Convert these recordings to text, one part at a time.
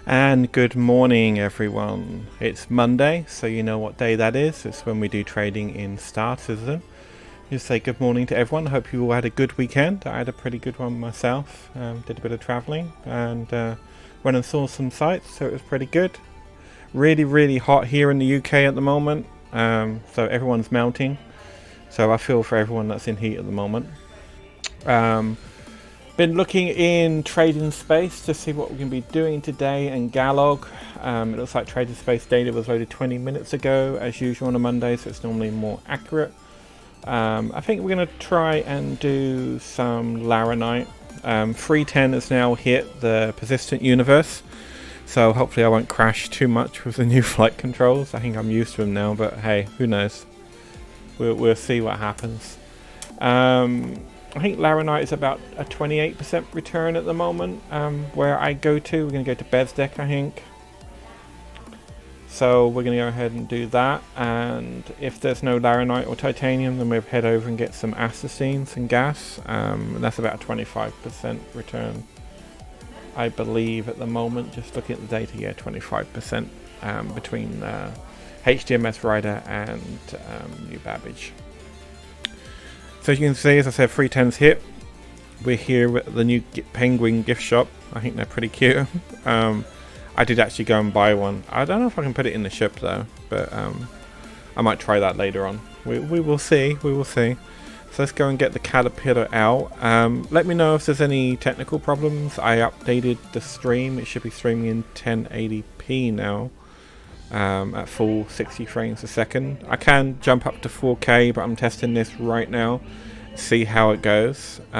And good morning, everyone. It's Monday, so you know what day that is. It's when we do trading in Star Citizen. Just say good morning to everyone. Hope you all had a good weekend. I had a pretty good one myself. Did a bit of travelling and went and saw some sights, so it was pretty good. Really, really hot here in the UK at the moment, so everyone's melting. So I feel for everyone that's in heat at the moment. Been looking in trading space to see what we can be doing today and Galog. It looks like trading space data was loaded 20 minutes ago as usual on a Monday, so it's normally more accurate. I think we're going to try and do some Laranite. 310 has now hit the persistent universe, so hopefully I won't crash too much with the new flight controls. I think I'm used to them now, but hey, who knows. We'll see what happens. I think Laranite is about a 28% return at the moment. Where I go to, we're going to go to Bezdek, I think. So we're going to go ahead and do that. And if there's no Laranite or titanium, then we'll head over and get some acetines and gas. And that's about a 25% return, I believe, at the moment. Just looking at the data, yeah, 25% between HDMS Rider and New Babbage. So as you can see, as I said, 310's hit. We're here at the new Penguin gift shop. I think they're pretty cute. I did actually go and buy one. I don't know if I can put it in the ship though, but I might try that later on. We will see. We will see. So let's go and get the caterpillar out. Let me know if there's any technical problems. I updated the stream. It should be streaming in 1080p now. At full 60 frames a second. I can jump up to 4K, but I'm testing this right now. See how it goes. If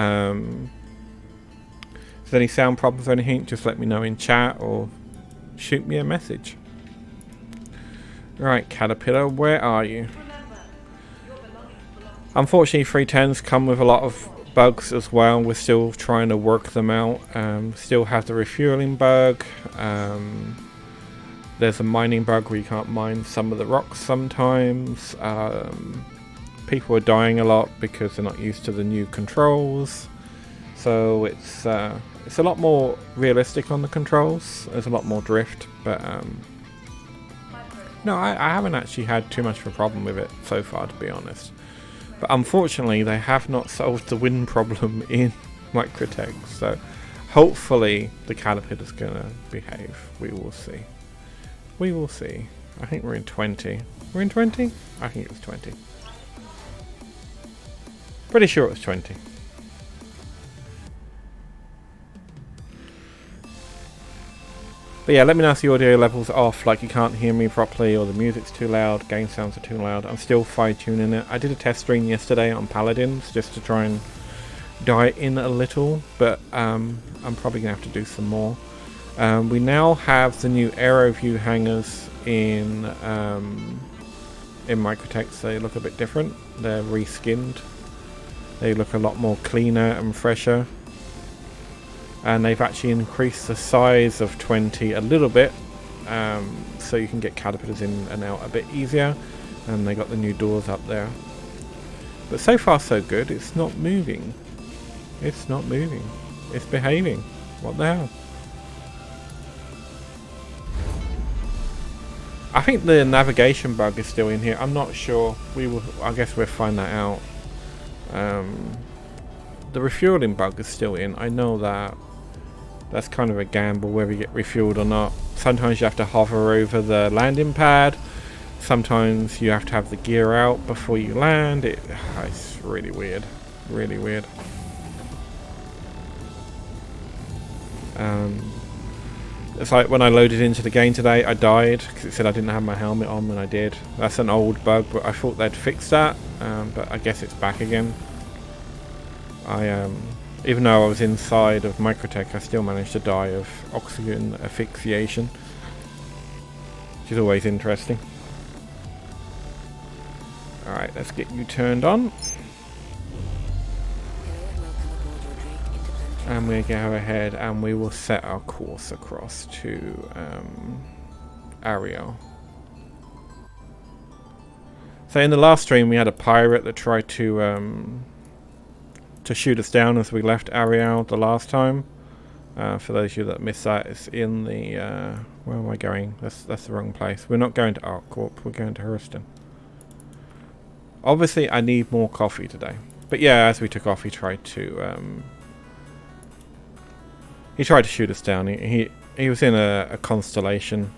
there's any sound problems or anything, just let me know in chat or shoot me a message. Right, Caterpillar, where are you? Unfortunately, 310s come with a lot of bugs as well. We're still trying to work them out. Still have the refueling bug. There's a mining bug where you can't mine some of the rocks sometimes. People are dying a lot because they're not used to the new controls. So it's a lot more realistic on the controls. There's a lot more drift, but no, I haven't actually had too much of a problem with it so far, to be honest. But unfortunately, they have not solved the wind problem in Microtech. So hopefully the Caterpillar's gonna behave. We will see. We will see. I think we're in 20. We're in 20? I think it was 20. Pretty sure it was 20. But yeah, let me know if the audio level's off, like you can't hear me properly or the music's too loud, game sounds are too loud. I'm still fine-tuning it. I did a test stream yesterday on Paladins just to try and dial it in a little, but I'm probably going to have to do some more. We now have the new Aero View hangars in Microtech, so they look a bit different. They're reskinned. They look a lot more cleaner and fresher. And they've actually increased the size of 20 a little bit, so you can get caterpillars in and out a bit easier. And they got the new doors up there. But so far so good. It's not moving. It's not moving. It's behaving. What the hell? I think the navigation bug is still in here. I'm not sure. I guess we'll find that out. The refueling bug is still in. I know that. That's kind of a gamble whether you get refueled or not. Sometimes you have to hover over the landing pad. Sometimes you have to have the gear out before you land. It's really weird. Really weird. It's like when I loaded into the game today, I died because it said I didn't have my helmet on when I did. That's an old bug, but I thought they'd fix that. But I guess it's back again. Even though I was inside of Microtech, I still managed to die of oxygen asphyxiation, which is always interesting. Alright, let's get you turned on. And we go ahead and we will set our course across to Ariel. So in the last stream we had a pirate that tried to shoot us down as we left Ariel the last time. For those of you that missed that, it's in the... where am I going? That's the wrong place. We're not going to ArcCorp, we're going to Hurston. Obviously, I need more coffee today. But yeah, as we took off, he tried to shoot us down. He was in a constellation,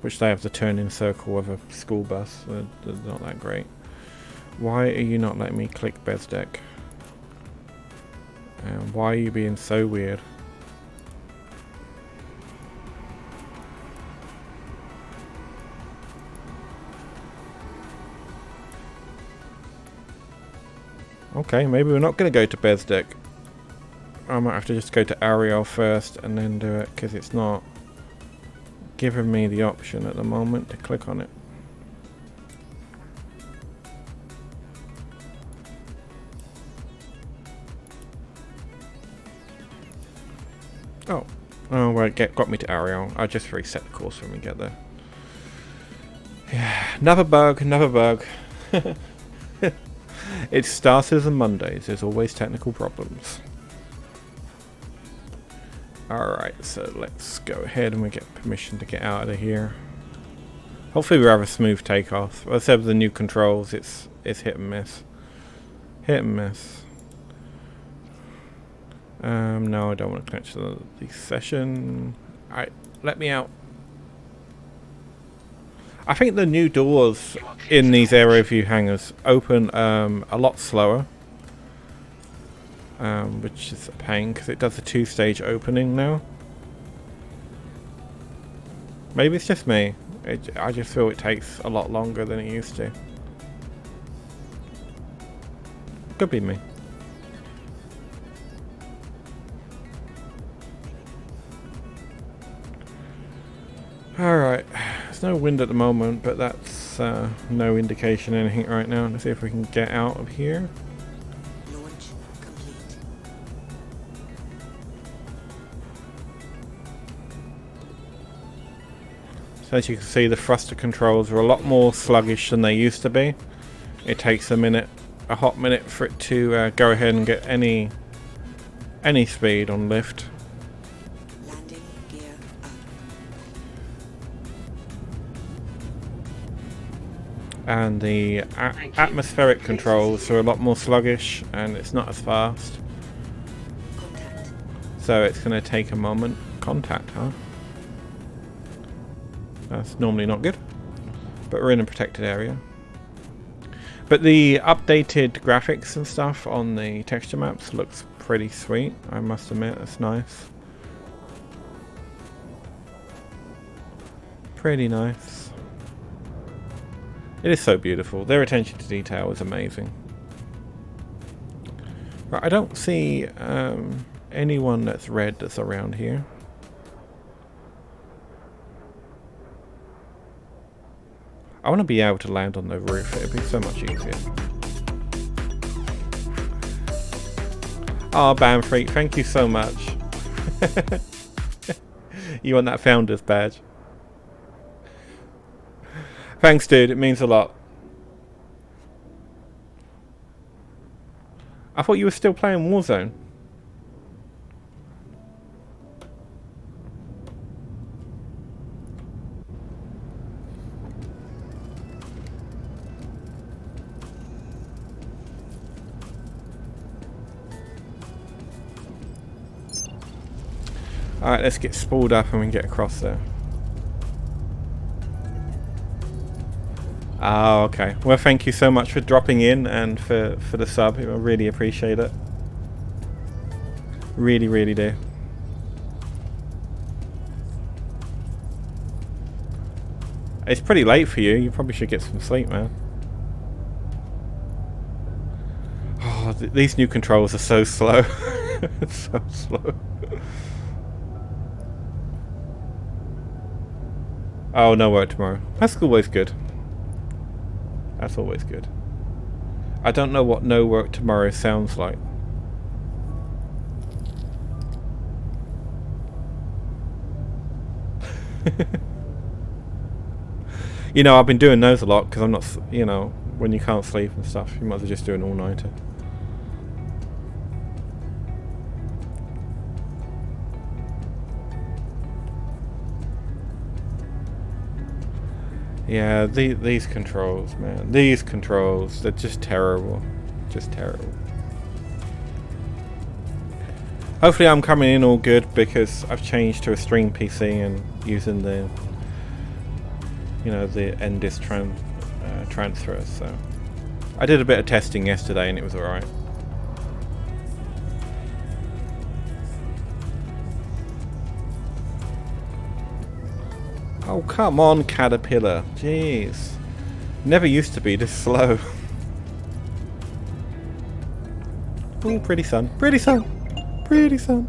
which they have to turn in circle with a school bus. They're not that great. Why are you not letting me click Bezdek? And why are you being so weird? Okay, maybe we're not going to go to Bezdek. I might have to just go to Ariel first and then do it, because it's not giving me the option at the moment to click on it. Oh, well, it got me to Ariel. I just reset the course when we get there. Yeah, another bug, another bug. It's starters and Mondays. There's always technical problems. Alright, so let's go ahead and we get permission to get out of here. Hopefully we have a smooth takeoff. As I said, with the new controls, it's hit and miss. Hit and miss. No, I don't want to connect to the session. Alright, let me out. I think the new doors in these area view hangars open a lot slower. Which is a pain because it does a 2-stage opening now. Maybe it's just me. I just feel it takes a lot longer than it used to. Could be me. Alright, there's no wind at the moment, but that's no indication of anything right now. Let's see if we can get out of here. Launch complete. So as you can see, the thruster controls are a lot more sluggish than they used to be. It takes a hot minute for it to go ahead and get any speed on lift. Landing gear up. And the atmospheric controls are a lot more sluggish, and it's not as fast. Contact. So it's going to take a moment. Contact, huh? That's normally not good. But we're in a protected area. But the updated graphics and stuff on the texture maps looks pretty sweet, I must admit. It's nice. Pretty nice. It is so beautiful. Their attention to detail is amazing. Right, I don't see anyone that's red that's around here. I want to be able to land on the roof. It'd be so much easier. Oh, Bam Freak, thank you so much. You want that Founder's badge? Thanks, dude. It means a lot. I thought you were still playing Warzone. Alright, let's get spooled up and we can get across there. Oh, okay. Well, thank you so much for dropping in and for the sub. I really appreciate it. Really, really do. It's pretty late for you. You probably should get some sleep, man. Oh, these new controls are so slow. So slow. Oh, no work tomorrow. That's always good. That's always good. I don't know what no work tomorrow sounds like. You know, I've been doing those a lot because I'm not, you know, when you can't sleep and stuff, you might as well just do an all-nighter. Yeah, these controls, man. These controls, they're just terrible. Just terrible. Hopefully I'm coming in all good because I've changed to a stream PC and using the, you know, the NDIS transfer. So I did a bit of testing yesterday and it was alright. Oh, come on, Caterpillar. Jeez. Never used to be this slow. Oh, pretty sun. Pretty sun. Pretty sun.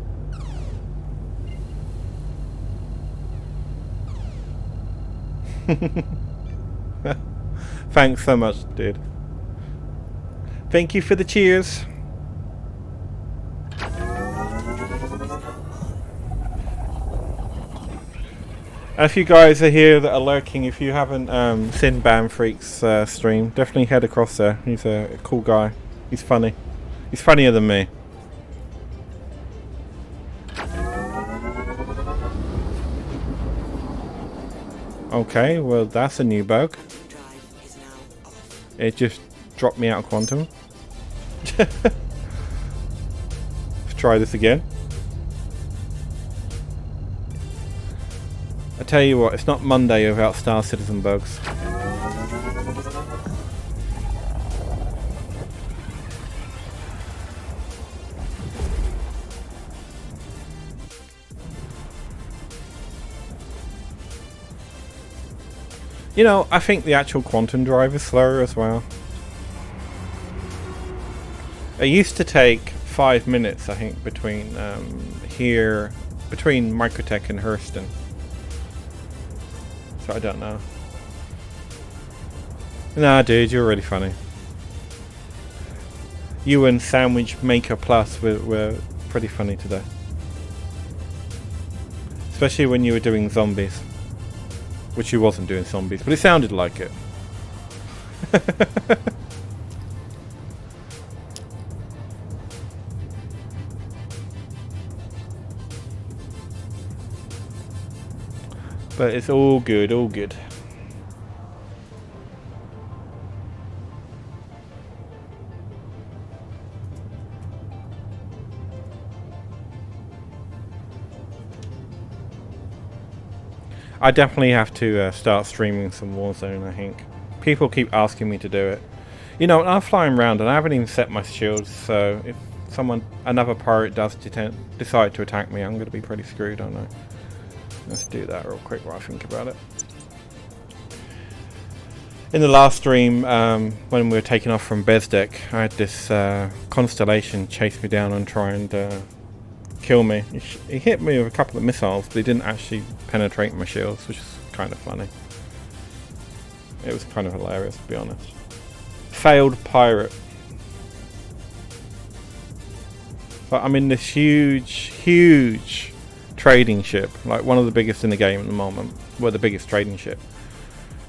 Thanks so much, dude. Thank you for the cheers. If you guys are here that are lurking, if you haven't seen Ban Freak's stream, definitely head across there. He's a cool guy. He's funny. He's funnier than me. Okay, well that's a new bug. It just dropped me out of quantum. Let's try this again. I tell you what, it's not Monday without Star Citizen bugs. You know, I think the actual quantum drive is slower as well. It used to take 5 minutes, I think, between between Microtech and Hurston. So I don't know. Nah, dude, you're really funny. You and Sandwich Maker Plus were pretty funny today. Especially when you were doing zombies. Which you wasn't doing zombies, but it sounded like it. But it's all good, all good. I definitely have to start streaming some Warzone, I think. People keep asking me to do it. You know, I'm flying around and I haven't even set my shields, so if another pirate does decide to attack me, I'm going to be pretty screwed, aren't I? Let's do that real quick while I think about it. In the last stream, when we were taking off from Bezdek, I had this Constellation chase me down and try and kill me. He hit me with a couple of missiles, but he didn't actually penetrate my shields, which is kind of funny. It was kind of hilarious, to be honest. Failed pirate. But I'm in this huge trading ship, like one of the biggest in the game at the moment. Well, the biggest trading ship.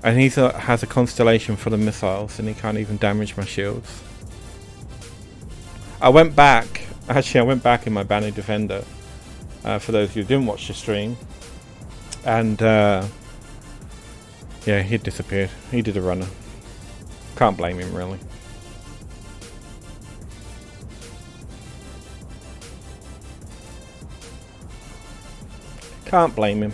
And he has a Constellation full of missiles, and he can't even damage my shields. I went back in my Banner Defender, for those who didn't watch the stream, and yeah, he disappeared. He did a runner. Can't blame him, really. Can't blame him.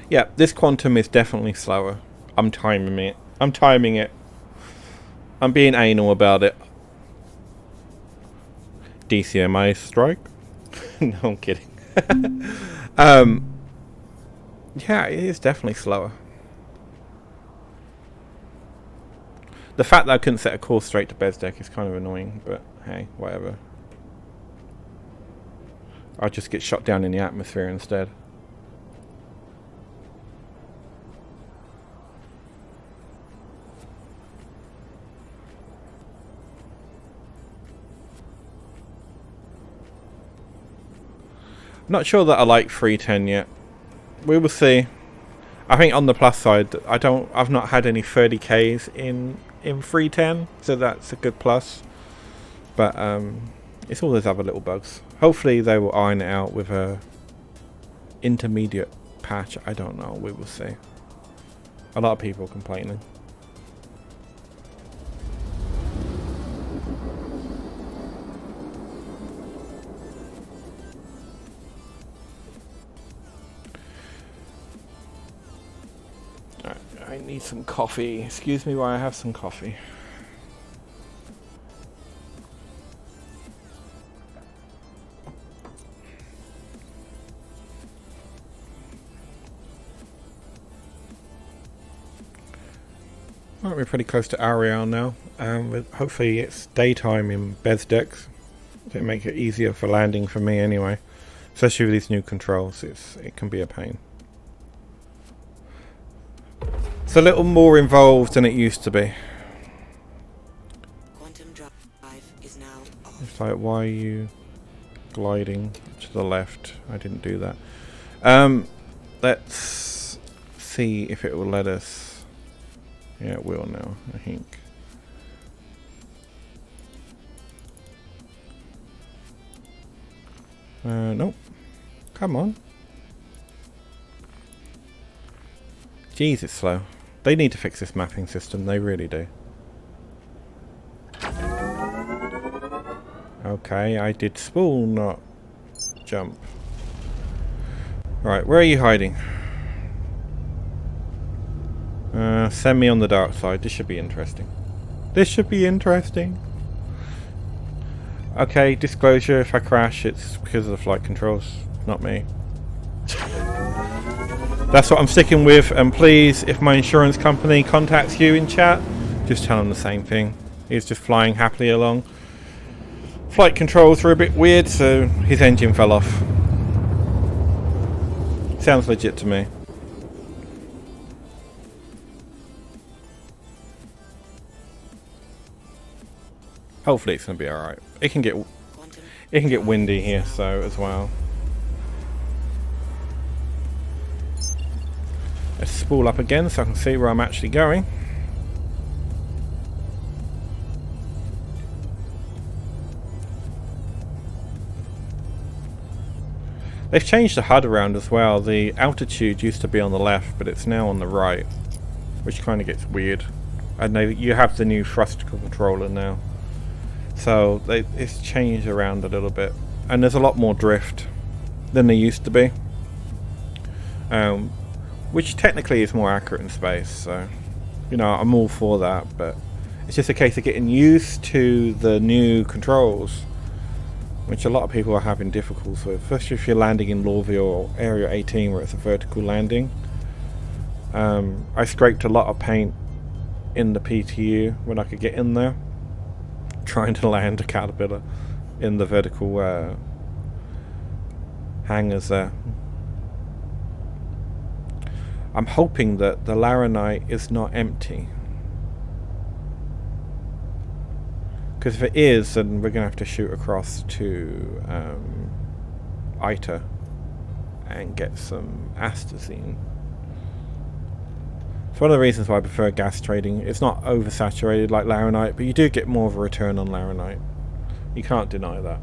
Yeah, this quantum is definitely slower. I'm timing it. I'm being anal about it. DCMA strike? No, I'm kidding. Yeah, it is definitely slower. The fact that I couldn't set a course straight to Bezdek is kind of annoying, but hey, whatever. I'll just get shot down in the atmosphere instead. Not sure that I like 310 yet. We will see. I think on the plus side, I've not had any 30Ks in 310, so that's a good plus. But It's all those other little bugs. Hopefully they will iron it out with a intermediate patch. I don't know. We will see. A lot of people complaining. I need some coffee. Excuse me while I have some coffee. Right, we're pretty close to Ariel now. Hopefully it's daytime in Bezdek. It'll make it easier for landing for me anyway. Especially with these new controls, it can be a pain. It's a little more involved than it used to be. Quantum drive is now off. It's like, why are you gliding to the left? I didn't do that. Let's see if it will let us. Yeah, it will now, I think. Nope. Come on. Jeez, it's slow. They need to fix this mapping system, they really do. Okay, I did spool, not jump. Right, where are you hiding? Send me on the dark side. This should be interesting. This should be interesting. Okay, disclosure, if I crash, it's because of the flight controls, not me. That's what I'm sticking with, and please, if my insurance company contacts you in chat, just tell them the same thing. He's just flying happily along. Flight controls were a bit weird, so his engine fell off. Sounds legit to me. Hopefully it's gonna be alright. It can get windy here, so as well. Let's spool up again so I can see where I'm actually going. They've changed the HUD around as well. The altitude used to be on the left, but it's now on the right, which kind of gets weird. I know you have the new thrust controller now. So it's changed around a little bit, and there's a lot more drift than there used to be, which technically is more accurate in space. So, you know, I'm all for that, but it's just a case of getting used to the new controls, which a lot of people are having difficulties with, especially if you're landing in Lorville or Area 18 where it's a vertical landing. I scraped a lot of paint in the PTU when I could get in there, trying to land a caterpillar in the vertical hangars there. I'm hoping that the Laranite is not empty, because if it is, then we're gonna have to shoot across to ITER and get some Astazine. It's one of the reasons why I prefer gas trading. It's not oversaturated like Laranite, but you do get more of a return on Laranite. You can't deny that.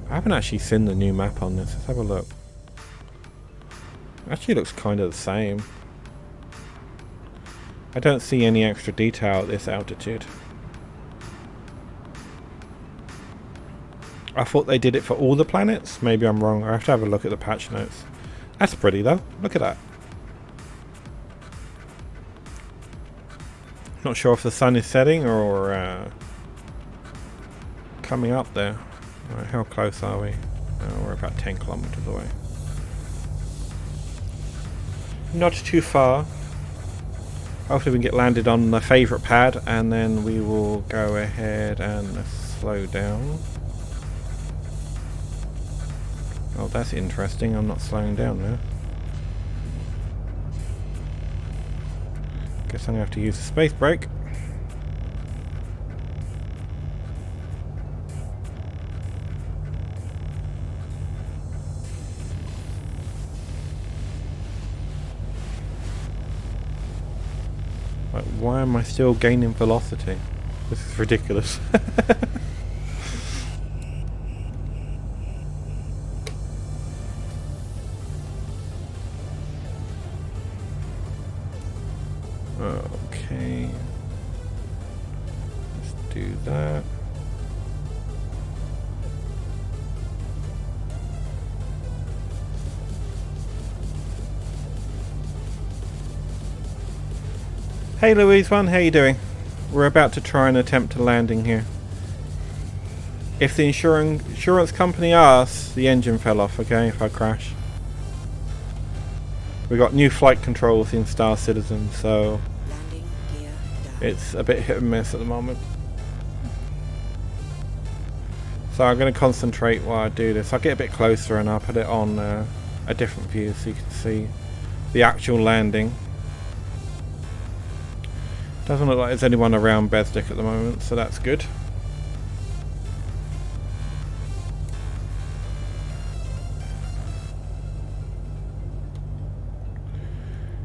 I haven't actually seen the new map on this. Let's have a look. Actually looks kind of the same. I don't see any extra detail at this altitude. I thought they did it for all the planets. Maybe I'm wrong. I have to have a look at the patch notes. That's pretty though. Look at that. Not sure if the sun is setting or coming up there. Right, how close are we? We're about 10 kilometers away. Not too far. Hopefully we can get landed on the favourite pad, and then we will go ahead and slow down. Oh, that's interesting. I'm not slowing down now. Guess I'm going to have to use the space brake. Why am I still gaining velocity? This is ridiculous. Okay. Let's do that. Hey Louise one, how you doing? We're about to try and attempt a landing here. If the insurance company asks, the engine fell off, okay, if I crash. We got new flight controls in Star Citizen, so it's a bit hit and miss at the moment. So I'm going to concentrate while I do this. I'll get a bit closer and I'll put it on a different view so you can see the actual landing. Doesn't look like there's anyone around Besdick at the moment, so that's good.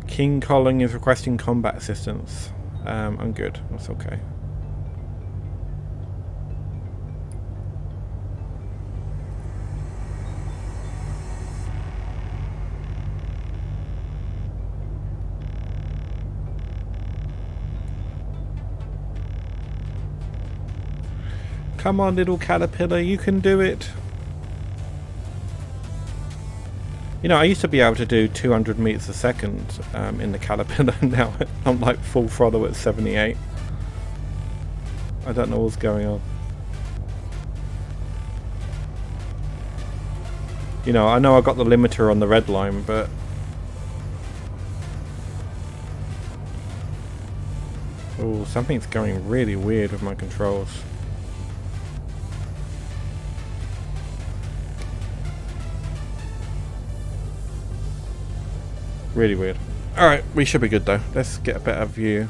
King Colling is requesting combat assistance. I'm good, that's okay. Come on, little caterpillar, you can do it. You know, I used to be able to do 200 meters a second in the caterpillar. Now I'm like full throttle at 78. I don't know what's going on. You know I got the limiter on the red line, but oh, something's going really weird with my controls. Really weird. Alright, we should be good though. Let's get a better view.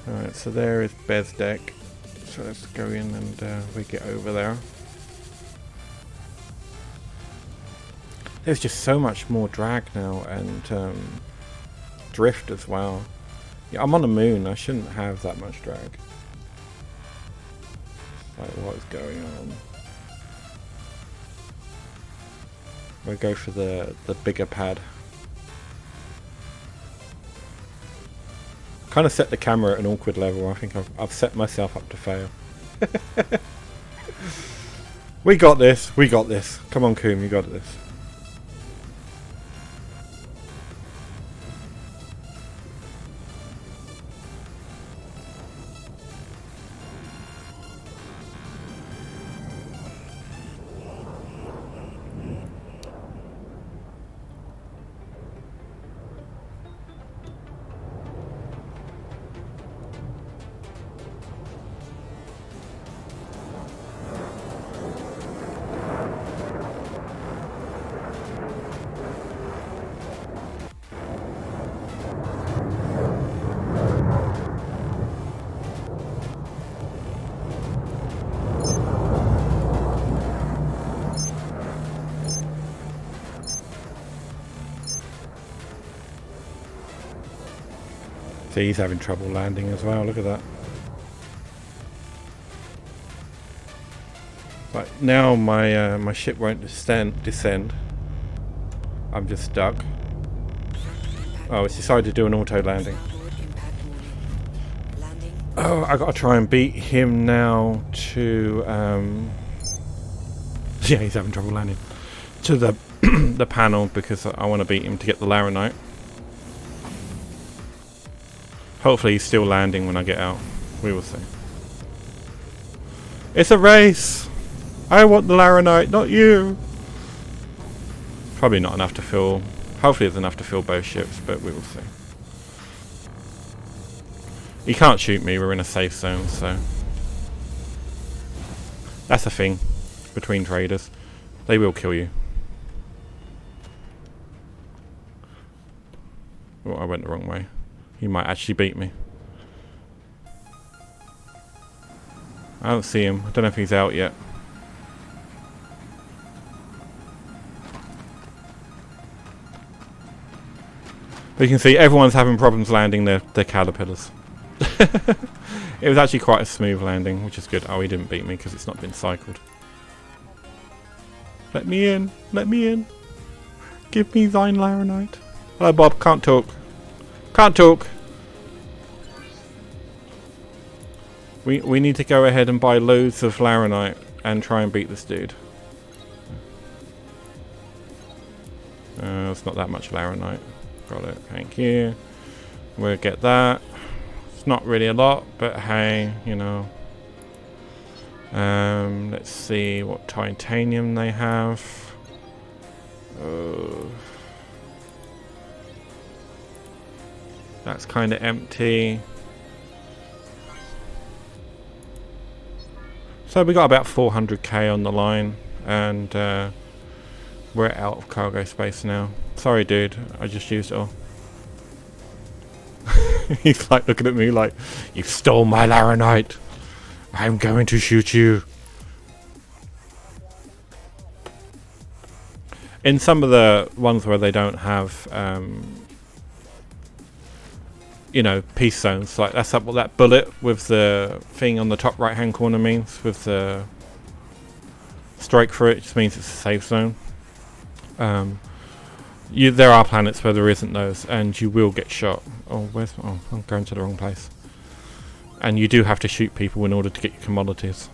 Alright, so there is Besdick. So let's go in and we get over there. There's just so much more drag now and drift as well. Yeah, I'm on the moon. I shouldn't have that much drag. Like, what is going on? We'll go for the bigger pad. Kind of set the camera at an awkward level. I think I've set myself up to fail. We got this. We got this. Come on, Coom, you got this. See, he's having trouble landing as well. Look at that. Right, now my ship won't descend. I'm just stuck. Oh, it's decided to do an auto landing. Oh, I gotta try and beat him now to yeah, he's having trouble landing. To the the panel because I want to beat him to get the Laranite. Hopefully he's still landing when I get out. We will see. It's a race! I want the Laranite, not you! Probably not enough to fill... Hopefully it's enough to fill both ships, but we will see. He can't shoot me, we're in a safe zone, so... That's the thing between traders. They will kill you. Oh, I went the wrong way. He might actually beat me. I don't see him. I don't know if he's out yet. You can see everyone's having problems landing their caterpillars. It was actually quite a smooth landing, which is good. Oh, he didn't beat me because it's not been cycled. Let me in. Let me in. Give me thine Laranite. Hello, Bob. Can't talk. Can't talk. We need to go ahead and buy loads of Laranite and try and beat this dude. It's not that much Laranite. Got it. Thank you. We'll get that. It's not really a lot, but hey, you know. Let's see what titanium they have. That's kind of empty. So we got about 400k on the line, and we're out of cargo space now. Sorry, dude, I just used it all. He's like looking at me like, you stole my Laranite. I'm going to shoot you. In some of the ones where they don't have, you know, peace zones, like that's what that bullet with the thing on the top right hand corner means, with the strike through it just means it's a safe zone. There are planets where there isn't those, and you will get shot. Oh, I'm going to the wrong place. And you do have to shoot people in order to get your commodities.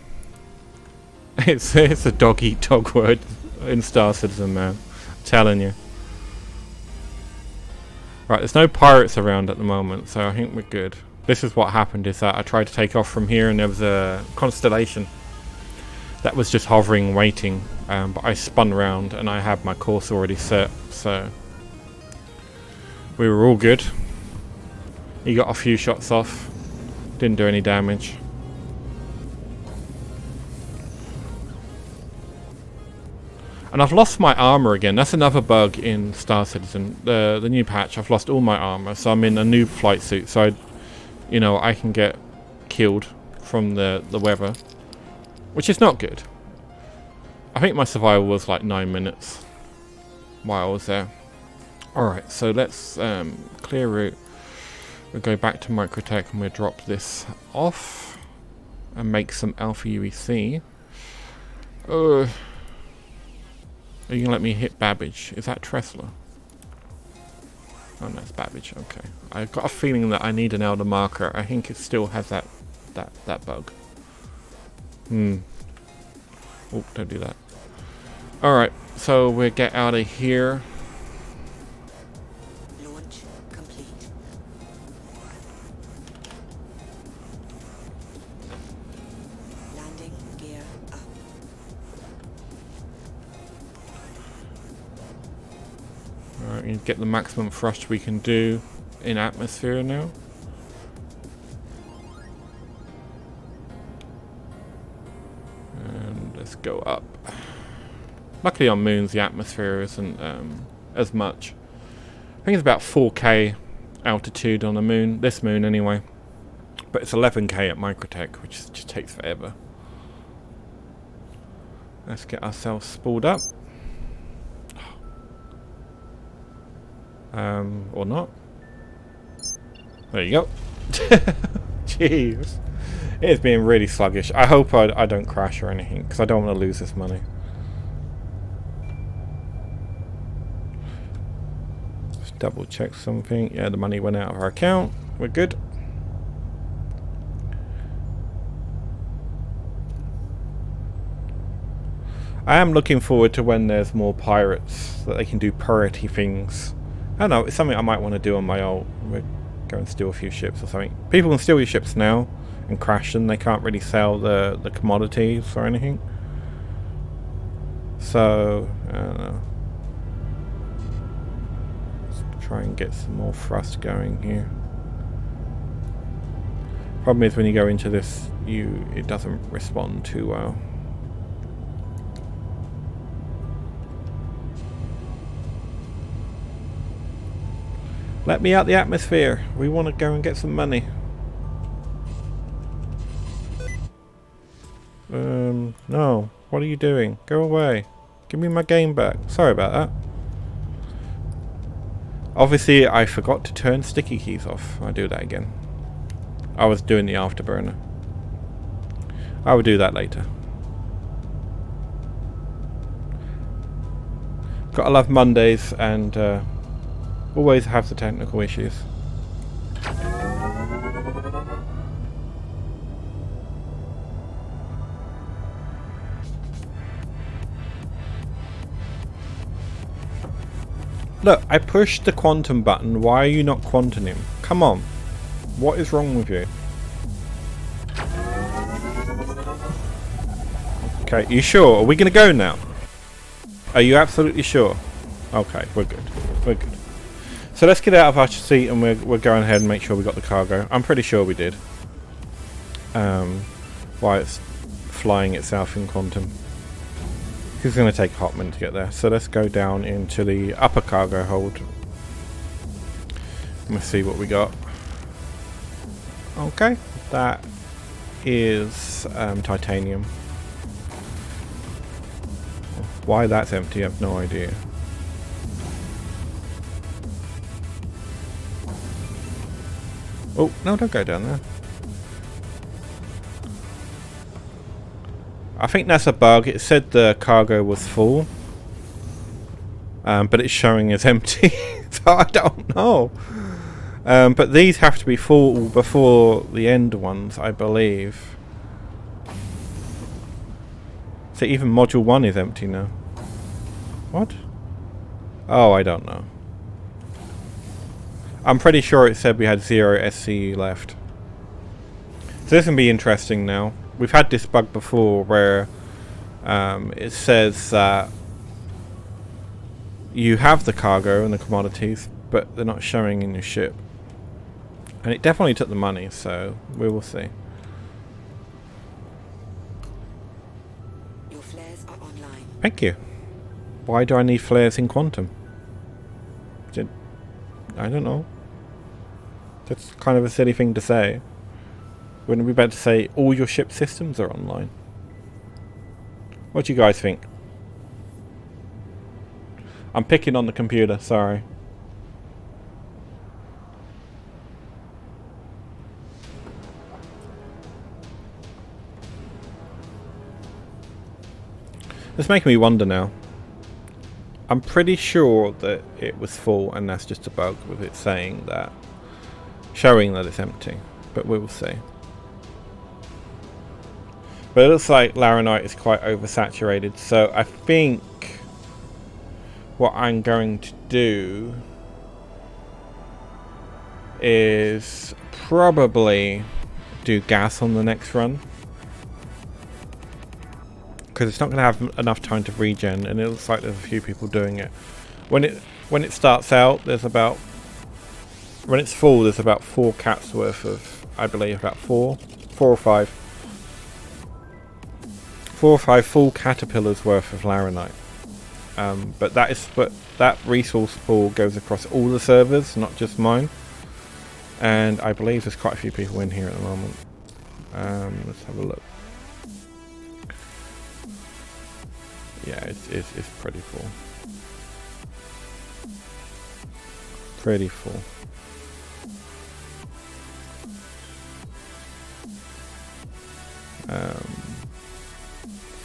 It's a dog eat dog word in Star Citizen, man. I'm telling you. Right, there's no pirates around at the moment, so I think we're good. This is what happened, is that I tried to take off from here and there was a constellation that was just hovering, waiting. But I spun around and I had my course already set, so we were all good. He got a few shots off. Didn't do any damage. And I've lost my armor again. That's another bug in Star Citizen. The new patch, I've lost all my armor, so I'm in a new flight suit. So, I can get killed from the weather, which is not good. I think my survival was like 9 minutes while I was there. Alright, so let's clear route. We'll go back to Microtech and we'll drop this off and make some Alpha UEC. Are you going to let me hit Babbage? Is that Tressler? Oh no, it's Babbage. Okay. I've got a feeling that I need an Elder Marker. I think it still has that bug. Oh, don't do that. Alright, so we'll get out of here. Launch complete. Landing gear up. Alright, we need to get the maximum thrust we can do in atmosphere now. And let's go up. Luckily on moons the atmosphere isn't as much. I think it's about 4k altitude on the moon, this moon anyway. But it's 11k at Microtech, which just takes forever. Let's get ourselves spooled up. Or not. There you go. Jeez. It is being really sluggish. I hope I don't crash or anything, because I don't want to lose this money. Just double check something. Yeah, the money went out of our account. We're good. I am looking forward to when there's more pirates, that they can do priority things. I don't know, it's something I might want to do on my own. We're going to steal a few ships or something. People can steal your ships now and crash them. They can't really sell the commodities or anything. So, I don't know. Let's try and get some more thrust going here. Problem is when you go into this, it doesn't respond too well. Let me out the atmosphere. We want to go and get some money. No. What are you doing? Go away. Give me my game back. Sorry about that. Obviously, I forgot to turn sticky keys off. I'll do that again. I was doing the afterburner. I will do that later. Gotta love Mondays, and always have the technical issues. Look, I pushed the quantum button. Why are you not quantum him? Come on. What is wrong with you? Okay, you sure? Are we going to go now? Are you absolutely sure? Okay, we're good. We're good. So let's get out of our seat and we're going ahead and make sure we got the cargo. I'm pretty sure we did. Why it's flying itself in quantum. It's going to take a hot minute to get there. So let's go down into the upper cargo hold. Let's see what we got. Okay, that is titanium. Why that's empty, I have no idea. Oh, no, don't go down there. I think that's a bug. It said the cargo was full, but it's showing as empty, so I don't know. But these have to be full before the end ones, I believe. So even module 1 is empty now. What? Oh, I don't know. I'm pretty sure it said we had 0 SCE left. So this can be interesting now. We've had this bug before where it says that you have the cargo and the commodities, but they're not showing in your ship. And it definitely took the money, so we will see. Your flares are online. Thank you. Why do I need flares in quantum? I don't know. That's kind of a silly thing to say. Wouldn't it be better to say all your ship systems are online? What do you guys think? I'm picking on the computer, sorry. It's making me wonder now. I'm pretty sure that it was full and that's just a bug with it saying that, showing that it's empty, but we will see. But it looks like Laranite is quite oversaturated, so I think what I'm going to do is probably do gas on the next run, because it's not going to have enough time to regen, and it looks like there's a few people doing it. When it starts out, there's about, when it's full, there's about 4 cats worth of, I believe, about 4 or 5 full caterpillars worth of Laranite. But that resource pool goes across all the servers, not just mine. And I believe there's quite a few people in here at the moment. Let's have a look. Yeah, it's pretty full. Pretty full. Um,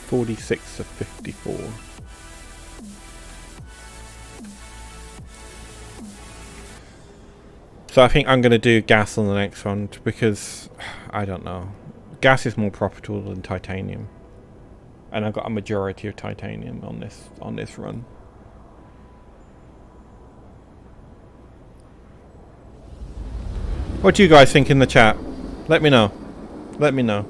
46 to 54. So I think I'm going to do gas on the next one because I don't know. Gas is more profitable than titanium, and I've got a majority of titanium on this run. What do you guys think in the chat? Let me know. Let me know.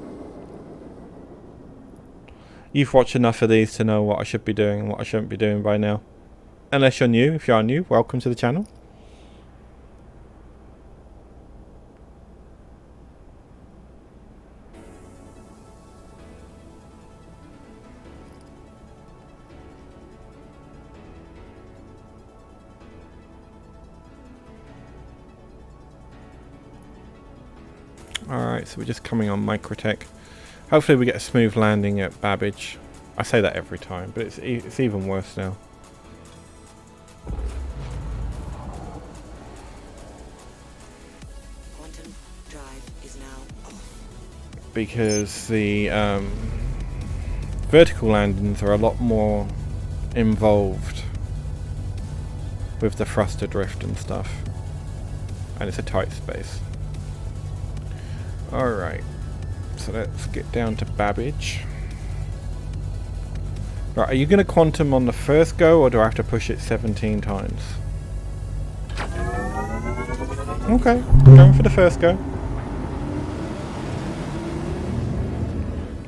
You've watched enough of these to know what I should be doing and what I shouldn't be doing by now. Unless you're new. If you are new, welcome to the channel. Alright, so we're just coming on Microtech. Hopefully we get a smooth landing at Babbage. I say that every time, but it's even worse now. because the vertical landings are a lot more involved with the thruster drift and stuff, and it's a tight space. Alright, so let's get down to Babbage. Right, are you going to quantum on the first go, or do I have to push it 17 times? Okay, going for the first go.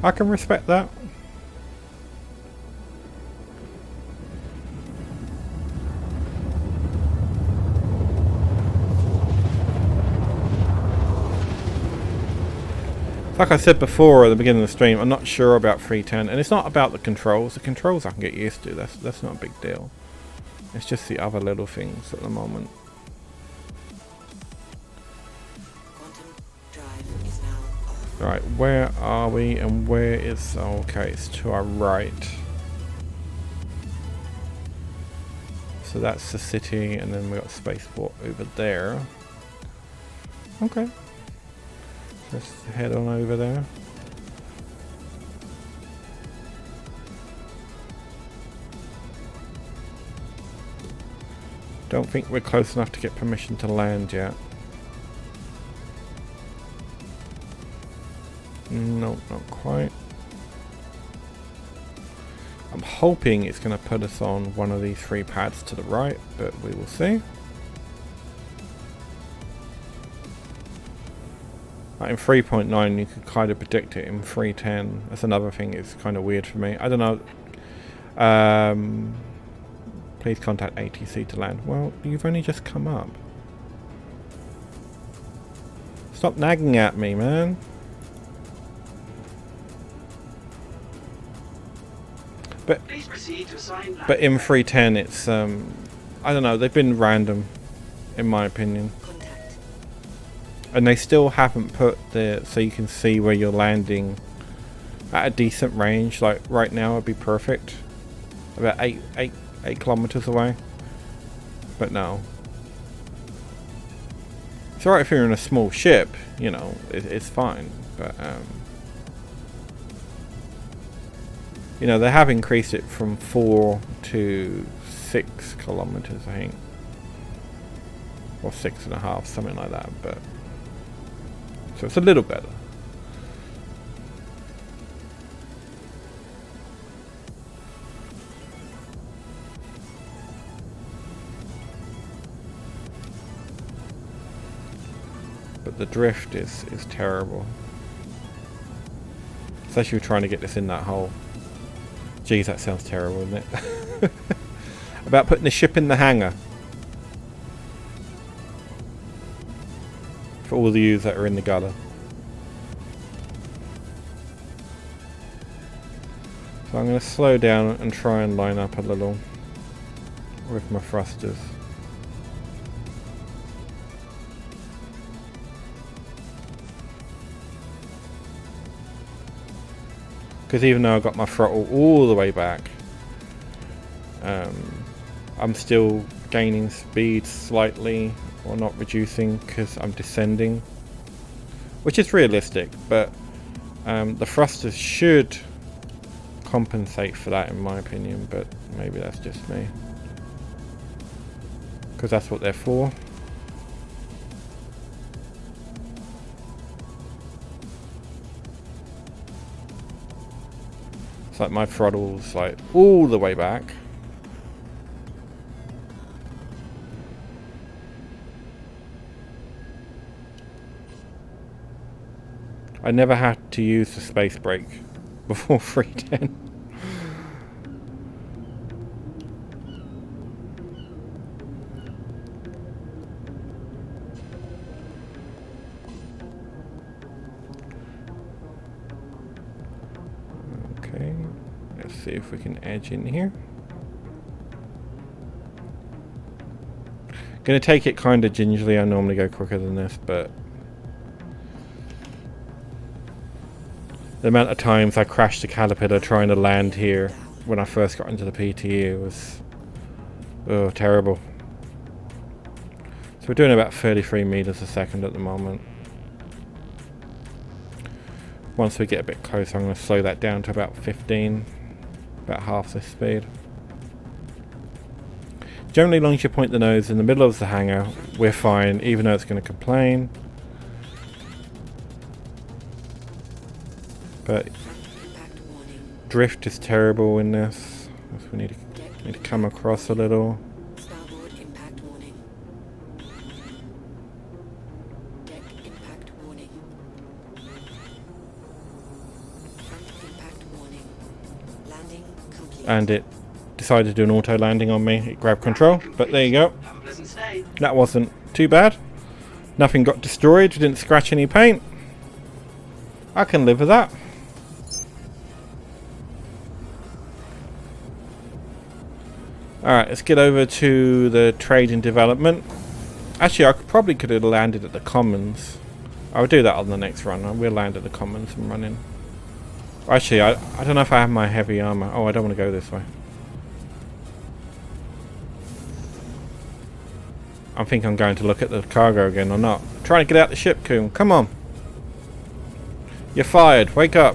I can respect that. Like I said before at the beginning of the stream, I'm not sure about 310, and it's not about the controls. The controls I can get used to. That's not a big deal. It's just the other little things at the moment. Quantum drive is now off. Right, where are we, and where is... okay, it's to our right. So that's the city, and then we got spaceport over there. Okay. Let's head on over there. Don't think we're close enough to get permission to land yet. No, not quite. I'm hoping it's going to put us on one of these 3 pads to the right, but we will see. In 3.9 you could kind of predict it. In 3.10 that's another thing, it's kind of weird for me. I don't know. Please contact ATC to land. Well, you've only just come up. Stop nagging at me, man. But in 3.10 it's I don't know, they've been random in my opinion. And they still haven't put the, so you can see where you're landing at a decent range. Like right now it'd be perfect, about 8 kilometers away. But no, it's alright if you're in a small ship, you know, it's fine. But you know, they have increased it from 4 to 6 kilometers, I think, or 6.5, something like that. But so it's a little better. But the drift is terrible. Especially trying to get this in that hole. Geez, that sounds terrible, isn't it? About putting the ship in the hangar. For all the yous that are in the gutter. So I'm going to slow down and try and line up a little with my thrusters. Because even though I got my throttle all the way back, I'm still gaining speed slightly, or not reducing, because I'm descending, which is realistic, but the thrusters should compensate for that in my opinion, but maybe that's just me, because that's what they're for. It's like my throttle's like all the way back. I never had to use the space brake before 310. Okay, let's see if we can edge in here. Gonna take it kind of gingerly. I normally go quicker than this, but the amount of times I crashed the Caterpillar trying to land here when I first got into the PTE was terrible. So we're doing about 33 meters a second at the moment. Once we get a bit closer, I'm going to slow that down to about 15, about half this speed. Generally, as long as you point the nose in the middle of the hangar, we're fine, even though it's going to complain. But drift is terrible in this. So we need to come across a little. Starboard impact warning. Deck impact warning. Front impact warning. Landing complete. And it decided to do an auto landing on me. It grabbed control, but there you go. That wasn't too bad. Nothing got destroyed, didn't scratch any paint. I can live with that. Alright, let's get over to the trade and development. Actually, I probably could have landed at the commons. I'll do that on the next run. I will land at the commons and run in. Actually, I don't know if I have my heavy armor. Oh, I don't want to go this way. I think I'm going to look at the cargo again or not. I'm trying to get out the ship, Coon. Come on. You're fired. Wake up.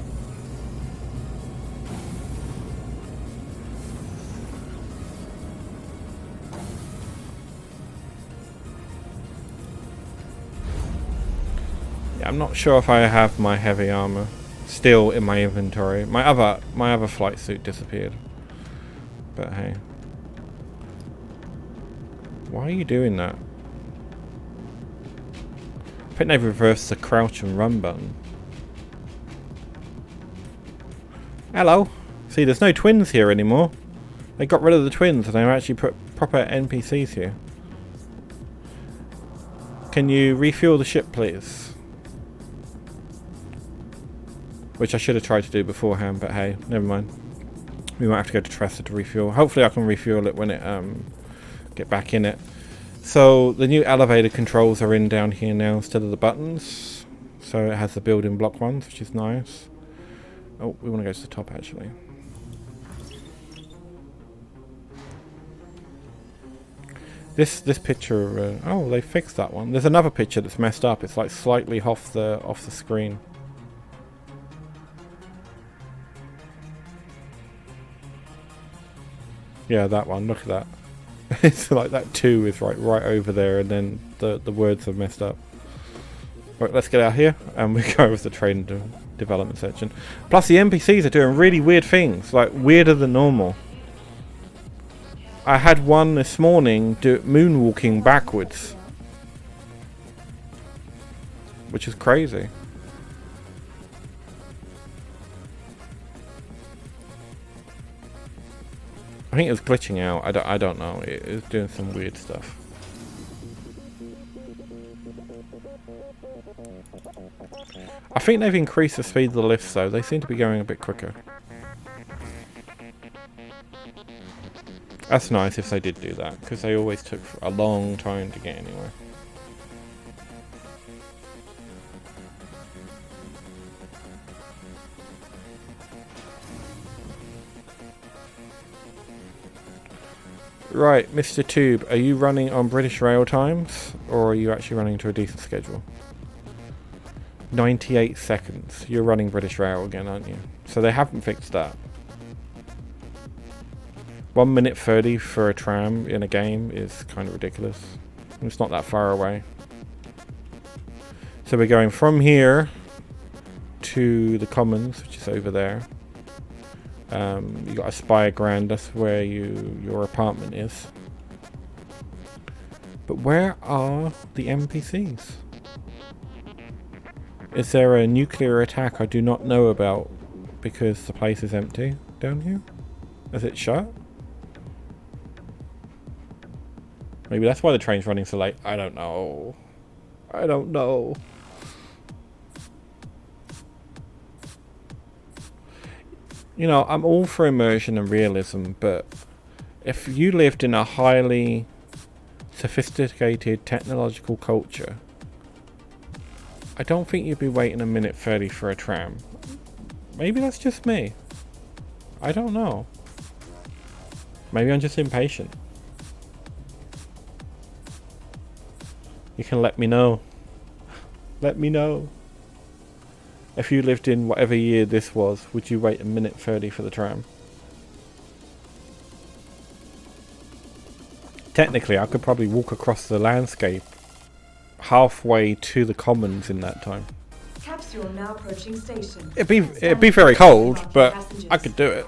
Yeah, I'm not sure if I have my heavy armor still in my inventory. My other flight suit disappeared. But hey. Why are you doing that? I think they've reversed the crouch and run button. Hello. See, there's no twins here anymore. They got rid of the twins and they actually put proper NPCs here. Can you refuel the ship, please? Which I should have tried to do beforehand, but hey, never mind. We might have to go to Tressa to refuel. Hopefully I can refuel it when it get back in it. So the new elevator controls are in down here now instead of the buttons. So it has the building block ones, which is nice. Oh, we want to go to the top actually. This picture. Oh, they fixed that one. There's another picture that's messed up. It's like slightly off the screen. Yeah, that one. Look at that. It's like that 2 is right over there, and then the words are messed up. Right, let's get out here, and we go with the trade and development section. Plus, the NPCs are doing really weird things, like weirder than normal. I had one this morning do moonwalking backwards, which is crazy. I think it was glitching out. I don't know. It was doing some weird stuff. I think they've increased the speed of the lifts though. They seem to be going a bit quicker. That's nice if they did do that, because they always took a long time to get anywhere. Right, Mr. Tube, are you running on British rail times, or are you actually running to a decent schedule? 98 seconds. You're running British rail again, aren't you? So they haven't fixed that. 1 minute 30 for a tram in a game is kind of ridiculous. It's not that far away. So we're going from here to the Commons, which is over there. You got Aspire Grand, that's where your apartment is. But where are the NPCs? Is there a nuclear attack I do not know about because the place is empty down here? Is it shut? Maybe that's why the train's running so late. I don't know. I don't know. You know, I'm all for immersion and realism, but if you lived in a highly sophisticated technological culture, I don't think you'd be waiting 1 minute 30 for a tram. Maybe that's just me. I don't know. Maybe I'm just impatient. You can let me know. Let me know. If you lived in whatever year this was, would you wait a minute 30 for the tram? Technically, I could probably walk across the landscape halfway to the commons in that time. Capsule now approaching station. It'd be very cold, but I could do it.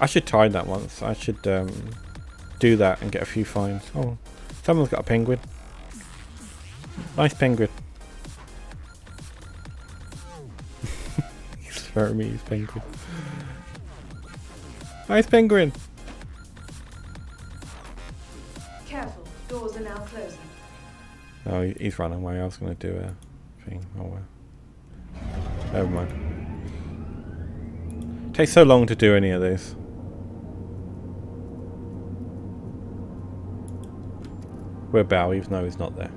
I should try that once. I should do that and get a few fines. Oh, someone's got a penguin. Nice penguin. He's Hermes penguin. Nice penguin. Careful, doors are now closing. Oh, he's running away. I was going to do a thing. Oh well. Never mind. Takes so long to do any of this. We're Bow, even though he's not there.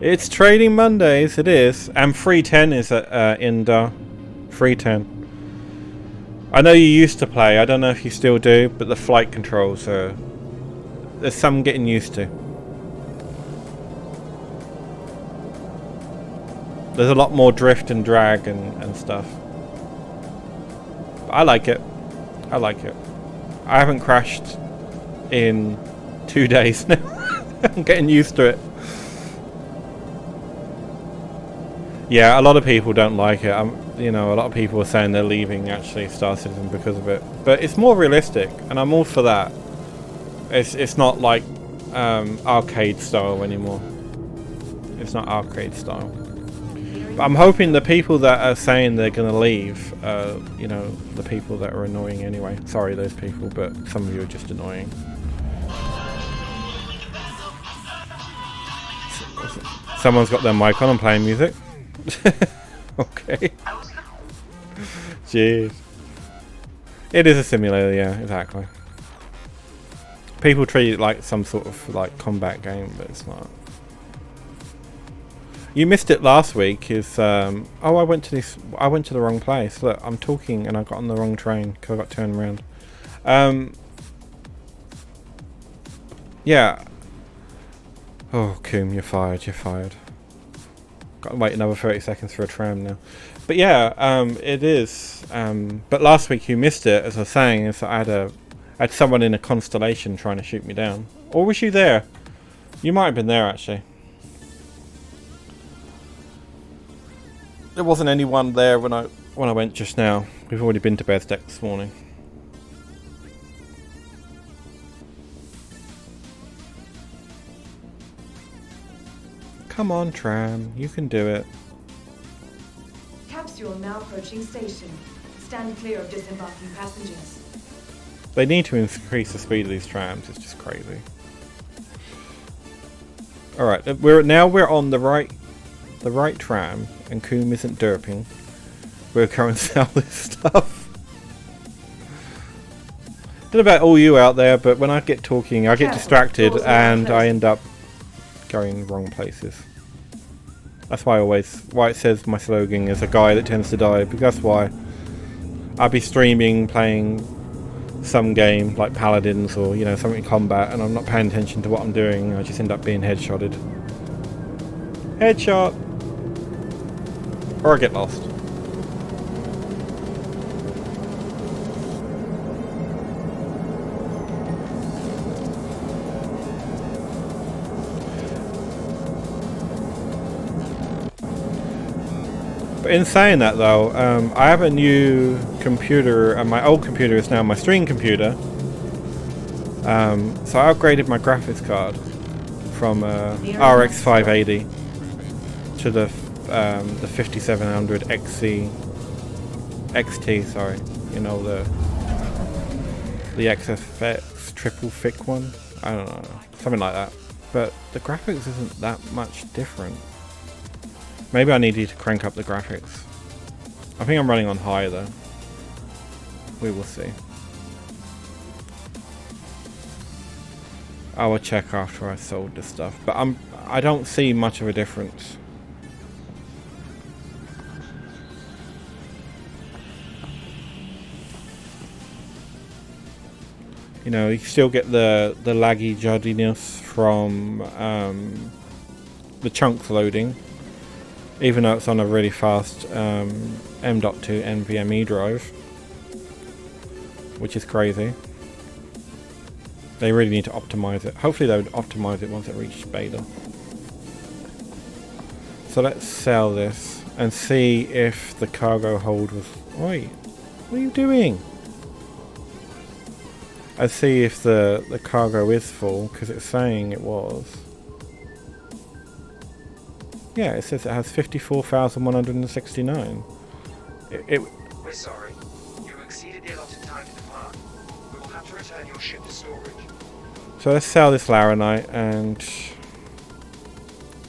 It's Trading Mondays, it is. And 310 is in 310. I know you used to play, I don't know if you still do, but the flight controls are... There's some getting used to. There's a lot more drift and drag and stuff. But I like it. I like it. I haven't crashed in 2 days now. I'm getting used to it. Yeah, a lot of people don't like it. You know, a lot of people are saying they're leaving actually Star Citizen because of it. But it's more realistic, and I'm all for that. It's not like arcade style anymore. It's not arcade style. But I'm hoping the people that are saying they're going to leave, you know, the people that are annoying anyway. Sorry, those people, but some of you are just annoying. Someone's got their mic on and playing music. Okay. Jeez. It is a simulator, yeah, exactly. People treat it like some sort of like combat game, but it's not. You missed it last week. Is oh, I went to the wrong place. Look, I'm talking and I got on the wrong train because I got turned around. Yeah. Oh, Coom, you're fired. You're fired. Got to wait another 30 seconds for a tram now. But yeah, it is. But last week you missed it, as I was saying, is I had someone in a constellation trying to shoot me down. Or was you there? You might have been there actually. There wasn't anyone there when I went just now. We've already been to bed's deck this morning. Come on, tram, you can do it. Capsule now approaching station. Stand clear of disembarking passengers. They need to increase the speed of these trams. It's just crazy. All right, we're on the right tram, and Coom isn't derping. We'll go and sell this stuff. Don't know about all you out there, but when I get talking, I get distracted and I end up going wrong places. That's why it says my slogan is a guy that tends to die, because that's why. I'll be streaming, playing some game like Paladins or, you know, something in combat, and I'm not paying attention to what I'm doing. I just end up being headshotted. Headshot! Or I get lost. But in saying that though, I have a new computer, and my old computer is now my stream computer. So I upgraded my graphics card from RX 580 to the 5700 XT, sorry. You know, the XFX triple thick one. I don't know, something like that. But the graphics isn't that much different. Maybe I needed to crank up the graphics. I think I'm running on high though. We will see. I will check after I sold this stuff, but I don't see much of a difference. You know, you still get the laggy juddiness from the chunks loading, even though it's on a really fast M.2 NVMe drive, which is crazy. They really need to optimize it. Hopefully they would optimize it once it reaches beta. So let's sell this and see if the cargo hold was... Wait, what are you doing? Let's see if the cargo is full, because it's saying it was. Yeah, it says it has 54,169. We're sorry. You exceeded the allotted time to depart. We will have to return your ship to storage. So let's sell this Laranite, and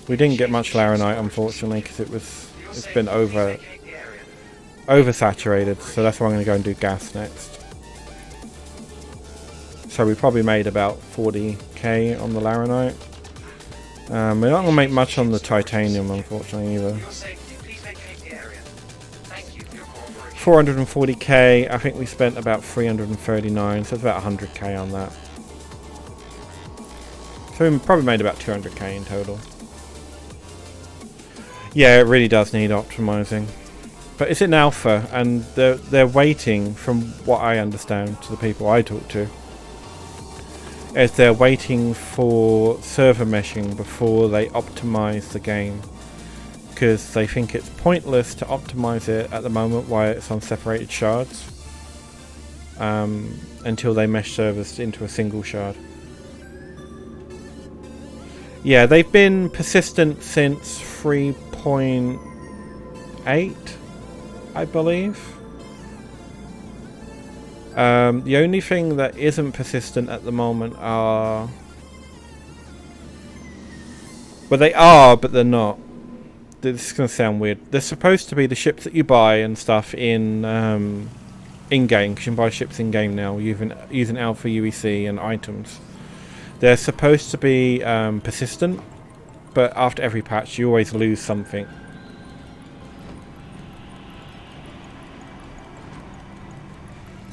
we didn't get much Laranite, unfortunately, because it's been oversaturated. So that's why I'm going to go and do gas next. So we probably made about 40k on the Laranite. We're not going to make much on the titanium, unfortunately, either. 440k. I think we spent about 339, so it's about 100k on that. So we probably made about 200k in total. Yeah, it really does need optimizing. But it's in alpha, and they're waiting, from what I understand to the people I talk to, is they're waiting for server meshing before they optimize the game, because they think it's pointless to optimize it at the moment while it's on separated shards, until they mesh servers into a single shard. Yeah, they've been persistent since 3.8, I believe. The only thing that isn't persistent at the moment are... Well, they are, but they're not. This is going to sound weird. They're supposed to be the ships that you buy and stuff in in-game, because you can buy ships in-game now using Alpha UEC and items. They're supposed to be persistent, but after every patch you always lose something.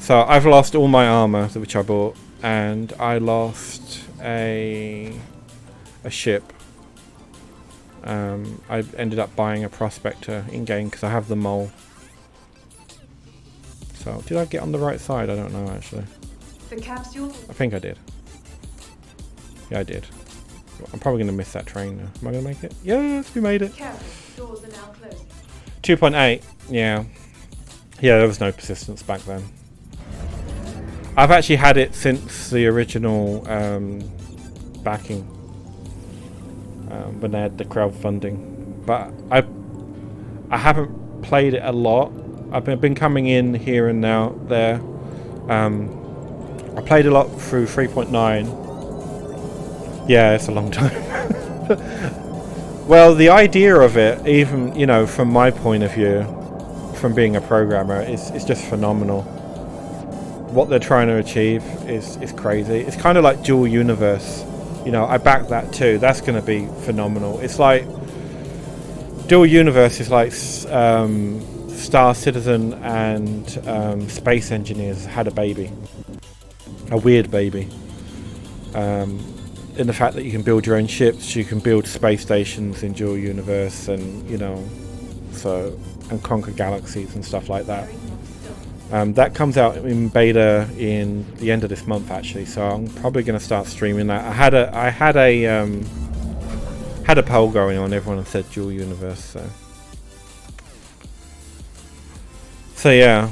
So I've lost all my armor, which I bought, and I lost a ship. I ended up buying a prospector in game because I have the mole. So did I get on the right side? I don't know actually. The capsule. I think I did. Yeah, I did. I'm probably going to miss that train now. Am I going to make it? Yes, we made it. Careful, doors are now closed. 2.8. Yeah. Yeah, there was no persistence back then. I've actually had it since the original backing, when they had the crowdfunding, but I haven't played it a lot. I've been coming in here and now there. I played a lot through 3.9. Yeah, it's a long time. Well, the idea of it, even, you know, from my point of view, from being a programmer, is just phenomenal. What they're trying to achieve is crazy. It's kind of like dual universe. You know, I back that too. That's going to be phenomenal. It's like dual universe is like Star Citizen and Space Engineers had a baby, a weird baby. In the fact that you can build your own ships, you can build space stations in dual universe, and you know, so and conquer galaxies and stuff like that. That comes out in beta in the end of this month, actually. So I'm probably going to start streaming that. I had a poll going on. Everyone said dual universe. So yeah.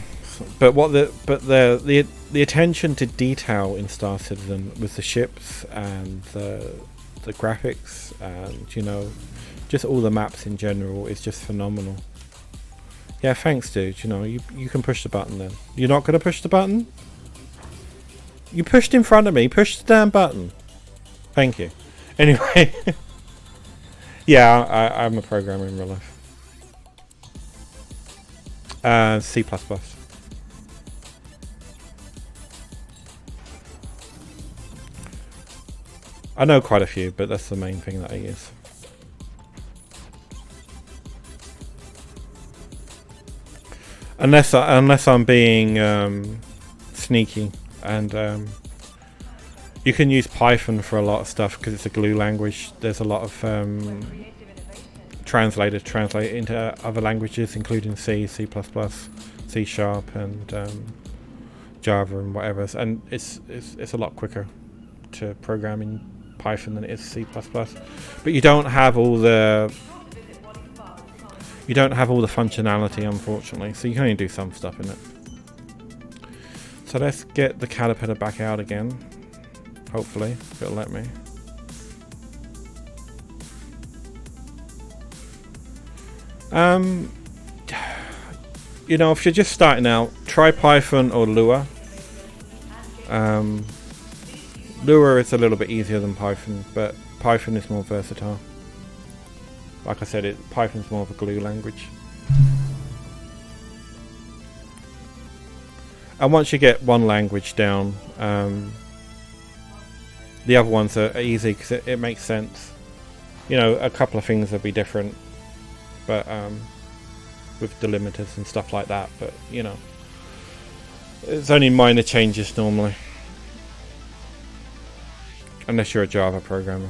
But the attention to detail in Star Citizen with the ships and the graphics and, you know, just all the maps in general is just phenomenal. Yeah, thanks, dude. You know, you can push the button then. You're not going to push the button? You pushed in front of me. Push the damn button. Thank you. Anyway. Yeah, I'm a programmer in real life. C++. I know quite a few, but that's the main thing that I use. Unless I'm being sneaky and You can use Python for a lot of stuff because it's a glue language. There's a lot of translators translate into other languages, including C, C++, C Sharp, and Java and whatever. And it's a lot quicker to program in Python than it is C++. But you don't have all the functionality, unfortunately. So you can only do some stuff in it. So let's get the caterpillar back out again. Hopefully, if it'll let me. You know, if you're just starting out, try Python or Lua. Lua is a little bit easier than Python, but Python is more versatile. Like I said, Python's more of a glue language. And once you get one language down, the other ones are easy because it makes sense. You know, a couple of things will be different, but with delimiters and stuff like that. But you know, it's only minor changes normally, unless you're a Java programmer.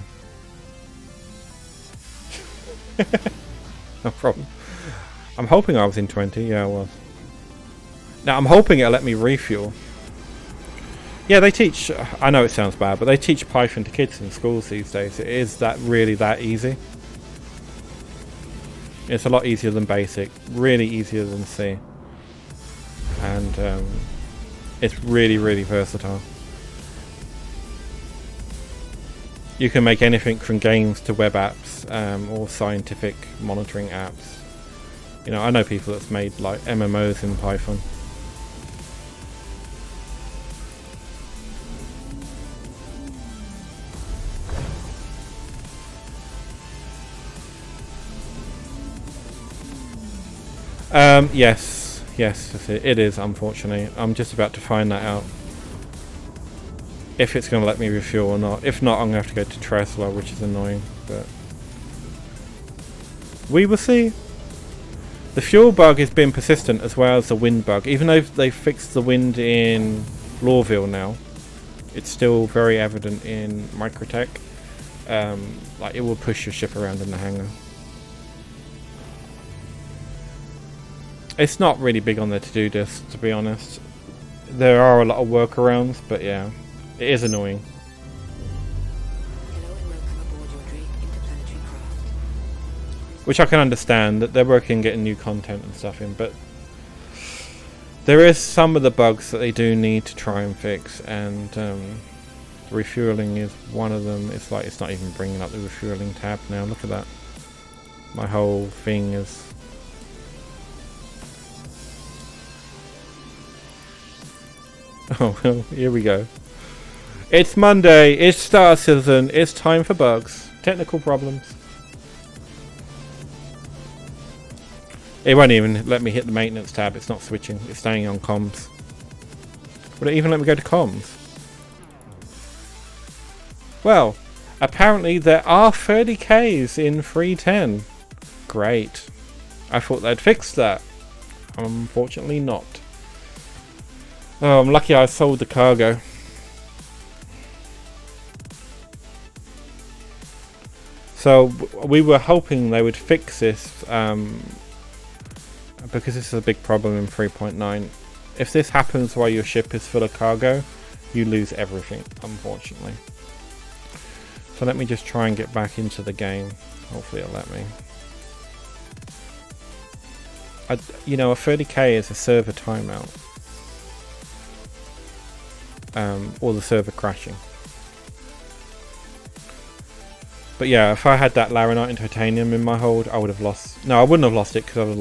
No problem. I'm hoping I was in 20. Yeah, I was. Now I'm hoping it'll let me refuel. Yeah, they teach. I know it sounds bad, but they teach Python to kids in schools these days. It is really that easy. It's a lot easier than BASIC. Really easier than C. And it's really versatile. You can make anything from games to web apps or scientific monitoring apps. You know, I know people that's made like MMOs in Python. Yes, it is, unfortunately. I'm just about to find that out. If it's going to let me refuel or not. If not, I'm going to have to go to Tesla, which is annoying, but we will see. The fuel bug has been persistent as well as the wind bug. Even though they fixed the wind in Lawville now, it's still very evident in Microtech. Like, it will push your ship around in the hangar. It's not really big on the to-do list, to be honest. There are a lot of workarounds, but yeah, it is annoying. Hello and welcome aboard your Drake interplanetary craft. Which I can understand, that they're working getting new content and stuff in, but there is some of the bugs that they do need to try and fix, and refueling is one of them. It's like it's not even bringing up the refueling tab now. Look at that. My whole thing is... Oh, well, here we go. It's Monday, it's Star Citizen, it's time for bugs. Technical problems. It won't even let me hit the maintenance tab, it's not switching, it's staying on comms. Would it even let me go to comms? Well, apparently there are 30Ks in 310. Great. I thought they'd fixed that. Unfortunately not. Oh, I'm lucky I sold the cargo. So we were hoping they would fix this because this is a big problem in 3.9. If this happens while your ship is full of cargo, you lose everything, unfortunately. So let me just try and get back into the game. Hopefully it'll let me. You know, a 30K is a server timeout. Or the server crashing. But yeah, if I had that Laranite and Titanium in my hold, I would have lost... No, I wouldn't have lost it because I was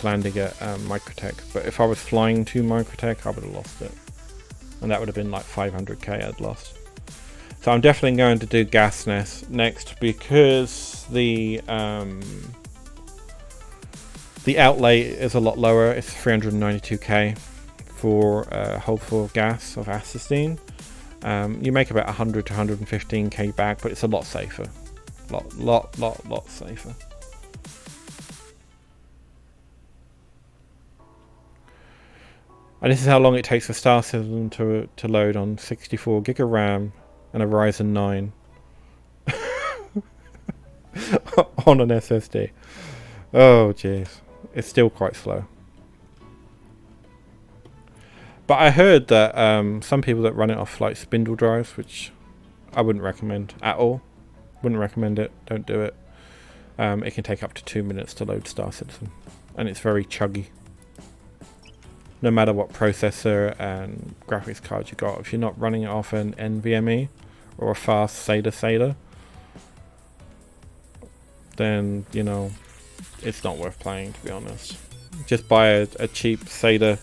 landing at Microtech. But if I was flying to Microtech, I would have lost it. And that would have been like 500k I'd lost. So I'm definitely going to do gas next because the outlay is a lot lower. It's 392k for a hold full of gas of acetylene. You make about 100 to 115k back, but it's a lot safer. Lot safer. And this is how long it takes for Star Citizen to load on 64 gig of RAM and a Ryzen 9 on an SSD. Oh jeez, it's still quite slow. But I heard that some people that run it off like spindle drives, which I wouldn't recommend at all. Wouldn't recommend it. Don't do it. It can take up to 2 minutes to load Star Citizen, and it's very chuggy. No matter what processor and graphics card you got, if you're not running it off an NVMe or a fast SATA, then you know it's not worth playing, to be honest. Just buy a cheap SATA,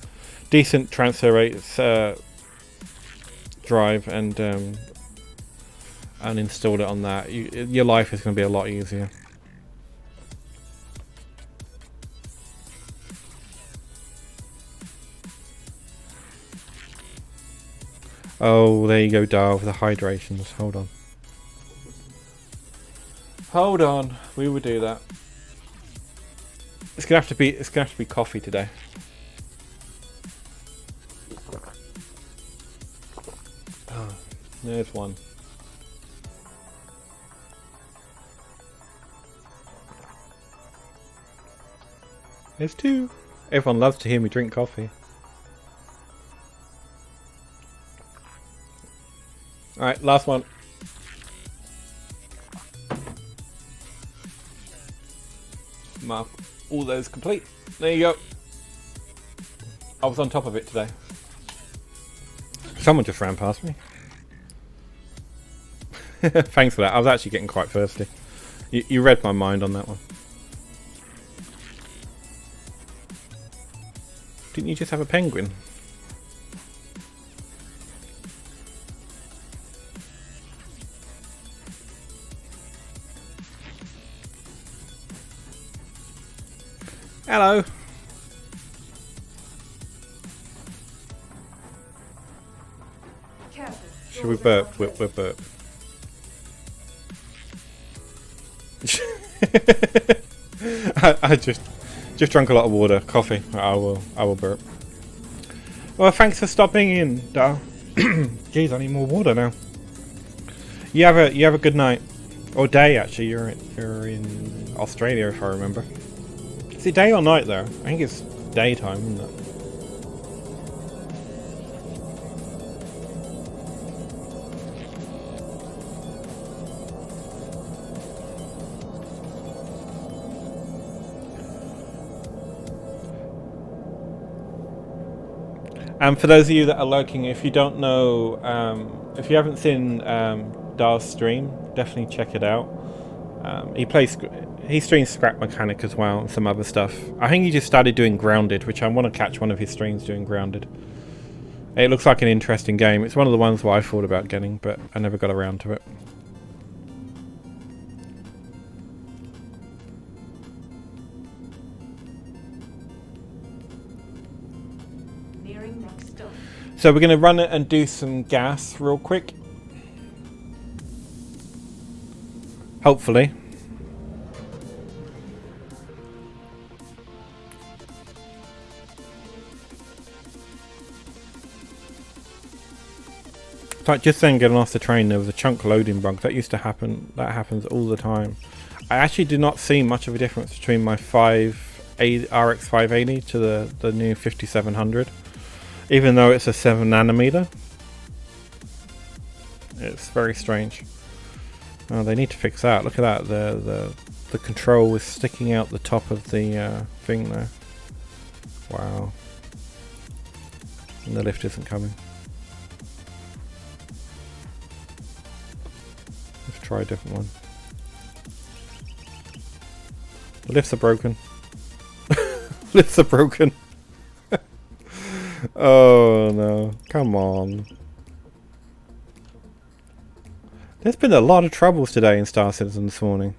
decent transfer rate drive, and install it on that. Your life is going to be a lot easier. Oh, there you go, Dar, with the hydrations. Hold on. Hold on. We will do that. It's gonna have to be coffee today. Oh, there's one. There's two. Everyone loves to hear me drink coffee. Alright, last one. Mark all those complete. There you go. I was on top of it today. Someone just ran past me. Thanks for that. I was actually getting quite thirsty. You read my mind on that one. Didn't you just have a penguin? Hello. Careful. Should we burp? We'll burp. I just drank a lot of water, coffee. I will burp. Well, thanks for stopping in, Dar. Jeez, I need more water now. You have a good night or day. Actually, you're in Australia, if I remember. Is it day or night there? I think it's daytime, isn't it? And for those of you that are lurking, if you don't know, if you haven't seen Dar's stream, definitely check it out. He streams Scrap Mechanic as well and some other stuff. I think he just started doing Grounded, which I want to catch one of his streams doing Grounded. It looks like an interesting game. It's one of the ones where I thought about getting, but I never got around to it. Nearing next stop. So we're going to run it and do some gas real quick. Hopefully. Like just saying, getting off the train, there was a chunk loading bug that used to happen. That happens all the time. I actually did not see much of a difference between my RX 580 to the new 5700, even though it's a 7nm. It's very strange. Oh, they need to fix that. Look at that. The control is sticking out the top of the thing there. Wow. And the lift isn't coming. Let's try a different one. The lifts are broken. Lifts are broken. Oh no. Come on. There's been a lot of troubles today in Star Citizen this morning.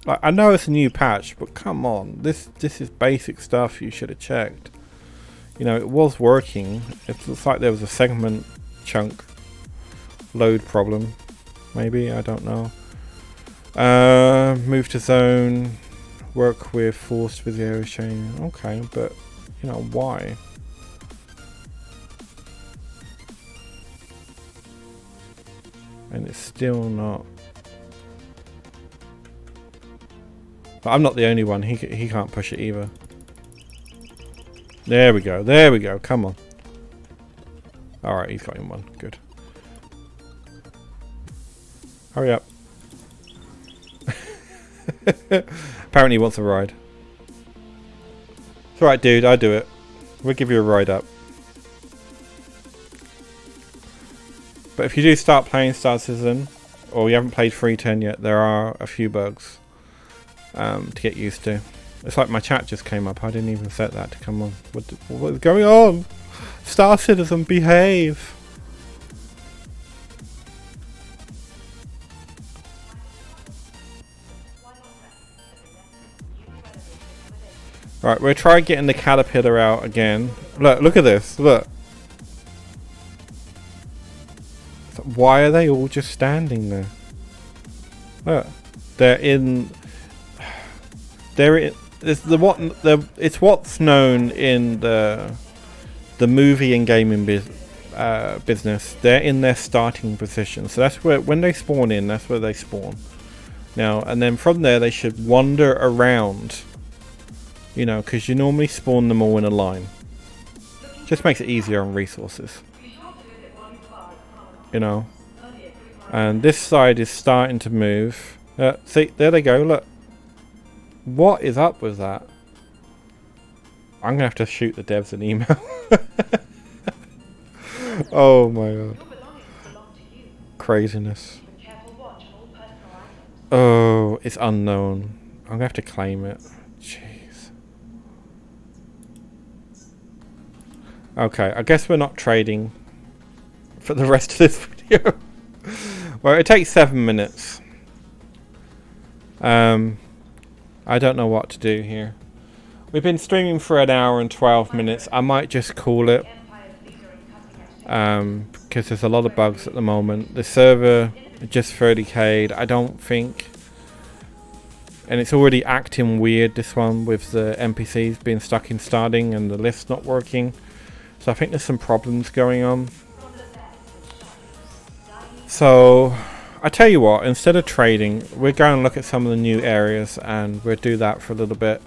Like, I know it's a new patch, but come on. This is basic stuff you should have checked. You know, it was working. It looks like there was a segment chunk load problem. Maybe, I don't know. Move to zone. Work with forced video chain. Okay, but you know, why? And it's still not. But I'm not the only one. He can't push it either. There we go. There we go. Come on. Alright, he's got him one. Good. Hurry up. Apparently he wants a ride. It's alright, dude. I'll do it. We'll give you a ride up. But if you do start playing Star Citizen, or you haven't played 3.10 yet, there are a few bugs to get used to. It's like my chat just came up. I didn't even set that to come on. What is going on? Star Citizen, behave! Right, we'll try getting the caterpillar out again. Look at this. Look. Why are they all just standing there? Look, it's what's known in the movie and gaming business. They're in their starting position, so that's where when they spawn in, that's where they spawn. Now and then from there, they should wander around. You know, because you normally spawn them all in a line. Just makes it easier on resources. You know, and this side is starting to move. See, there they go. Look, what is up with that? I'm gonna have to shoot the devs an email. Oh my god, craziness. Oh, it's unknown. I'm gonna have to claim it. Jeez. Okay, I guess we're not trading for the rest of this video. Well, it takes 7 minutes. I don't know what to do here. We've been streaming for 1 hour and 12 minutes. I might just call it. Because there's a lot of bugs at the moment. The server just 30k'd. I don't think. And it's already acting weird, this one, with the NPCs being stuck in starting and the lift's not working. So I think there's some problems going on. So I tell you what, instead of trading, we're going to look at some of the new areas and we'll do that for a little bit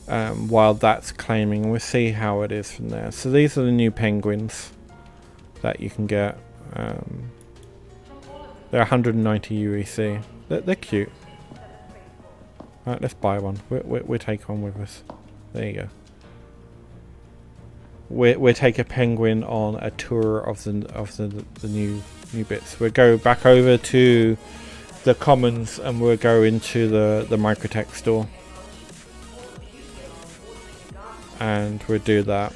while that's claiming. And we'll see how it is from there. So these are the new penguins that you can get. They're 190 UEC. They're cute. Alright, let's buy one. We'll take one with us. There you go. We'll take a penguin on a tour of the new bits. We'll go back over to the commons and we'll go into the Microtech store. And we'll do that.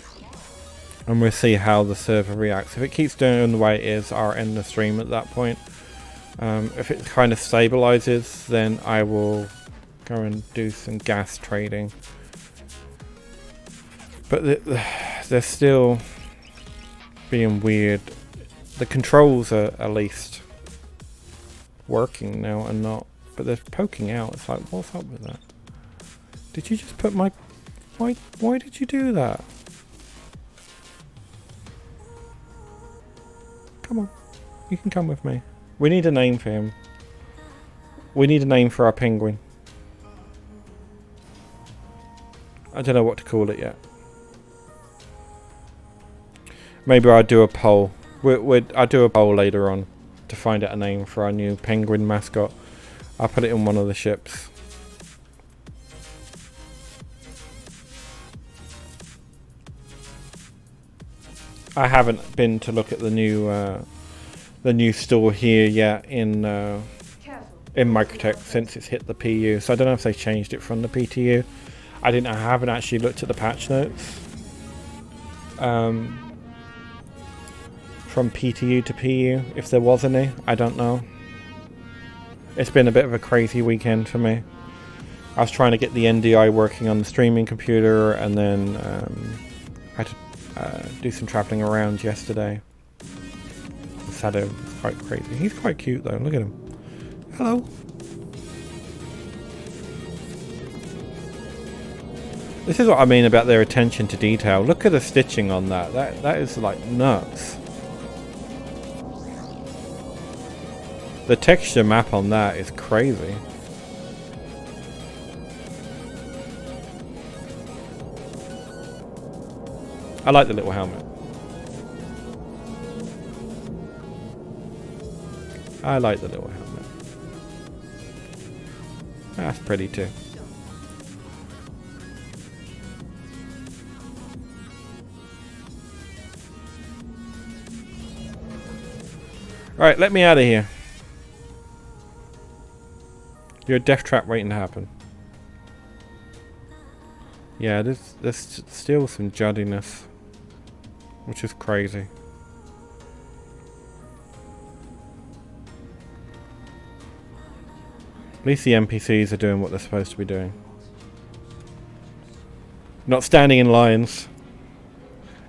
And we'll see how the server reacts. If it keeps doing the way it is, I'll end the stream at that point. If it kind of stabilizes, then I will go and do some gas trading. But they're still being weird. The controls are at least working now and not, but they're poking out. It's like, what's up with that? Did you just put my... Why did you do that? Come on. You can come with me. We need a name for him. We need a name for our penguin. I don't know what to call it yet. Maybe I'll do a poll. I'll do a poll later on to find out a name for our new penguin mascot. I'll put it in one of the ships. I haven't been to look at the new store here yet in Microtech since it's hit the PU. So I don't know if they changed it from the PTU. I haven't actually looked at the patch notes. From PTU to PU, if there was any, I don't know. It's been a bit of a crazy weekend for me. I was trying to get the NDI working on the streaming computer, and then I had to do some travelling around yesterday. Saturday was quite crazy. He's quite cute though, look at him. Hello. This is what I mean about their attention to detail. Look at the stitching on that. That is like nuts. The texture map on that is crazy. I like the little helmet. I like the little helmet. That's pretty too. Alright, let me out of here. You're a death trap waiting to happen. Yeah, there's still some juddiness, which is crazy. At least the NPCs are doing what they're supposed to be doing. Not standing in lines.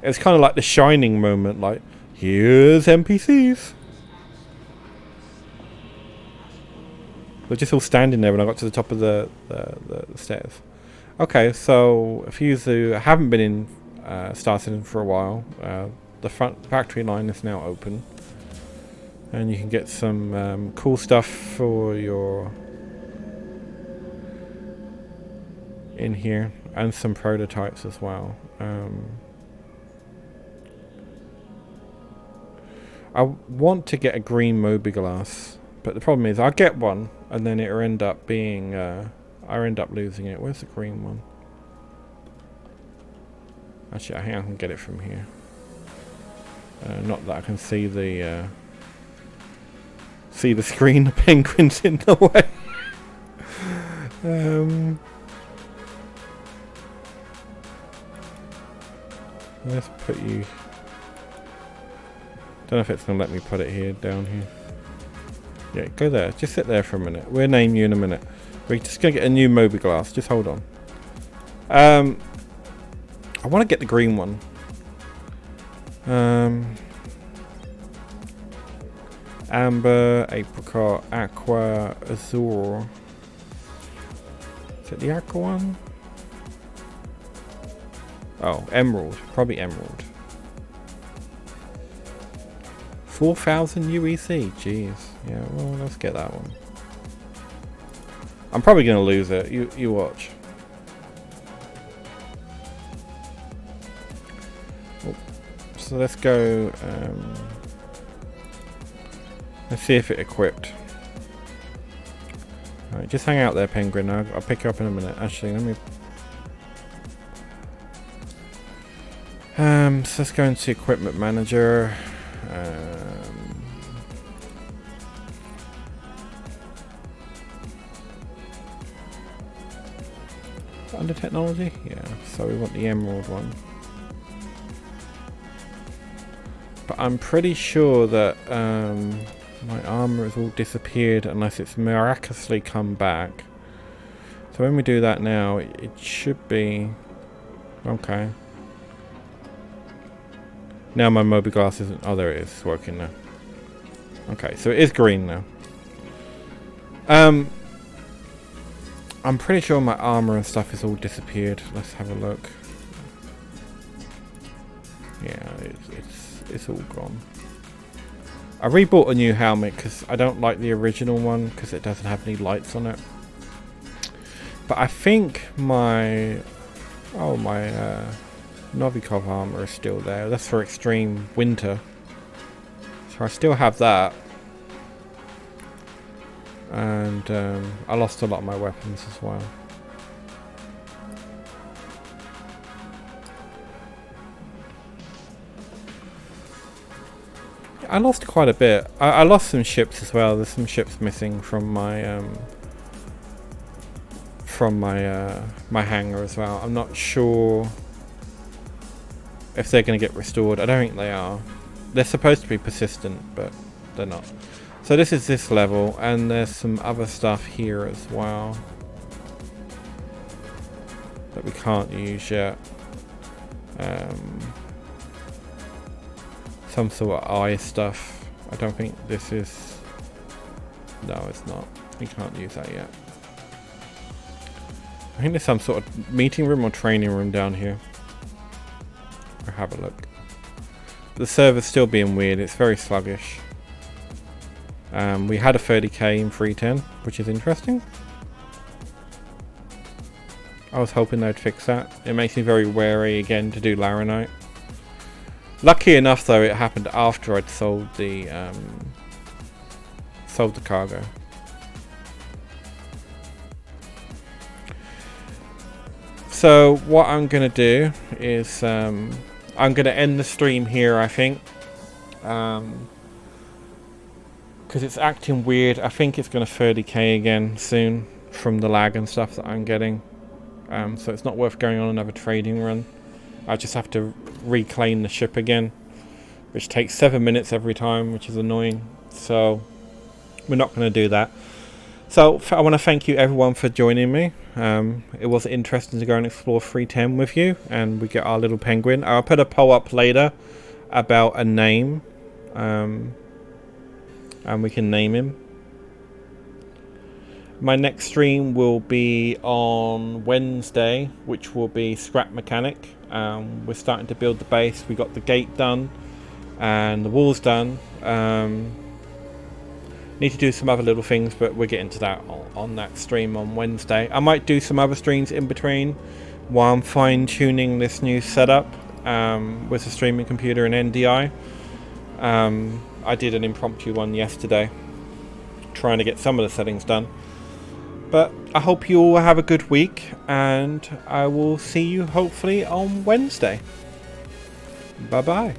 It's kind of like the Shining moment, like, here's NPCs. They're just all standing there when I got to the top of the stairs. Okay, so if you who haven't been in Star Citizen for a while, the front factory line is now open. And you can get some cool stuff for your... in here. And some prototypes as well. I want to get a green mobiGlas. But the problem is, I get one, and then it'll end up being, I end up losing it. Where's the green one? Actually, I think I can get it from here. Not that I can see the screen. The penguin's in the way. Let's put you... Don't know if it's going to let me put it here, down here. Yeah, go there. Just sit there for a minute. We'll name you in a minute. We're just going to get a new mobiGlas. Just hold on. I want to get the green one. Amber, apricot, aqua, azure. Is it the aqua one? Oh, emerald. Probably emerald. 4,000 UEC. Jeez. Yeah, well, let's get that one. I'm probably going to lose it. You watch. Oh, so let's go. Let's see if it equipped. Alright, just hang out there, penguin. I'll pick you up in a minute. Actually, let me... so let's go into equipment manager. Under technology? Yeah, so we want the emerald one. But I'm pretty sure that my armor has all disappeared unless it's miraculously come back. So when we do that now, it should be... Okay. Now my mobiGlas isn't... Oh, there it is. It's working now. Okay, so it is green now. I'm pretty sure my armor and stuff is all disappeared. Let's have a look. Yeah, it's all gone. I rebought a new helmet because I don't like the original one because it doesn't have any lights on it. But I think my Novikov armor is still there. That's for extreme winter. So I still have that. And I lost a lot of my weapons as well. I lost quite a bit. I lost some ships as well. There's some ships missing from my my hangar as well. I'm not sure if they're going to get restored. I don't think they are. They're supposed to be persistent, but they're not. So this is this level, and there's some other stuff here as well that we can't use yet. Some sort of eye stuff. I don't think this is... No, it's not. We can't use that yet. I think there's some sort of meeting room or training room down here. I'll have a look. The server's still being weird. It's very sluggish. We had a 30k in 310, which is interesting. I was hoping they'd fix that. It makes me very wary again to do Laranite. Lucky enough though, it happened after I'd sold the cargo. So what I'm gonna do is I'm gonna end the stream here, I think, because it's acting weird. I think it's gonna 30k again soon from the lag and stuff that I'm getting. So it's not worth going on another trading run. I just have to reclaim the ship again, which takes 7 minutes every time, which is annoying. So we're not going to do that. So I want to thank you everyone for joining me. It was interesting to go and explore 310 with you, and we get our little penguin. I'll put a poll up later about a name, and we can name him. My next stream will be on Wednesday, which will be Scrap Mechanic. We're starting to build the base. We got the gate done and the walls done. Need to do some other little things, but we're getting to that on that stream on Wednesday. I might do some other streams in between while I'm fine-tuning this new setup with the streaming computer and NDI. I did an impromptu one yesterday, trying to get some of the settings done. But I hope you all have a good week, and I will see you hopefully on Wednesday. Bye bye.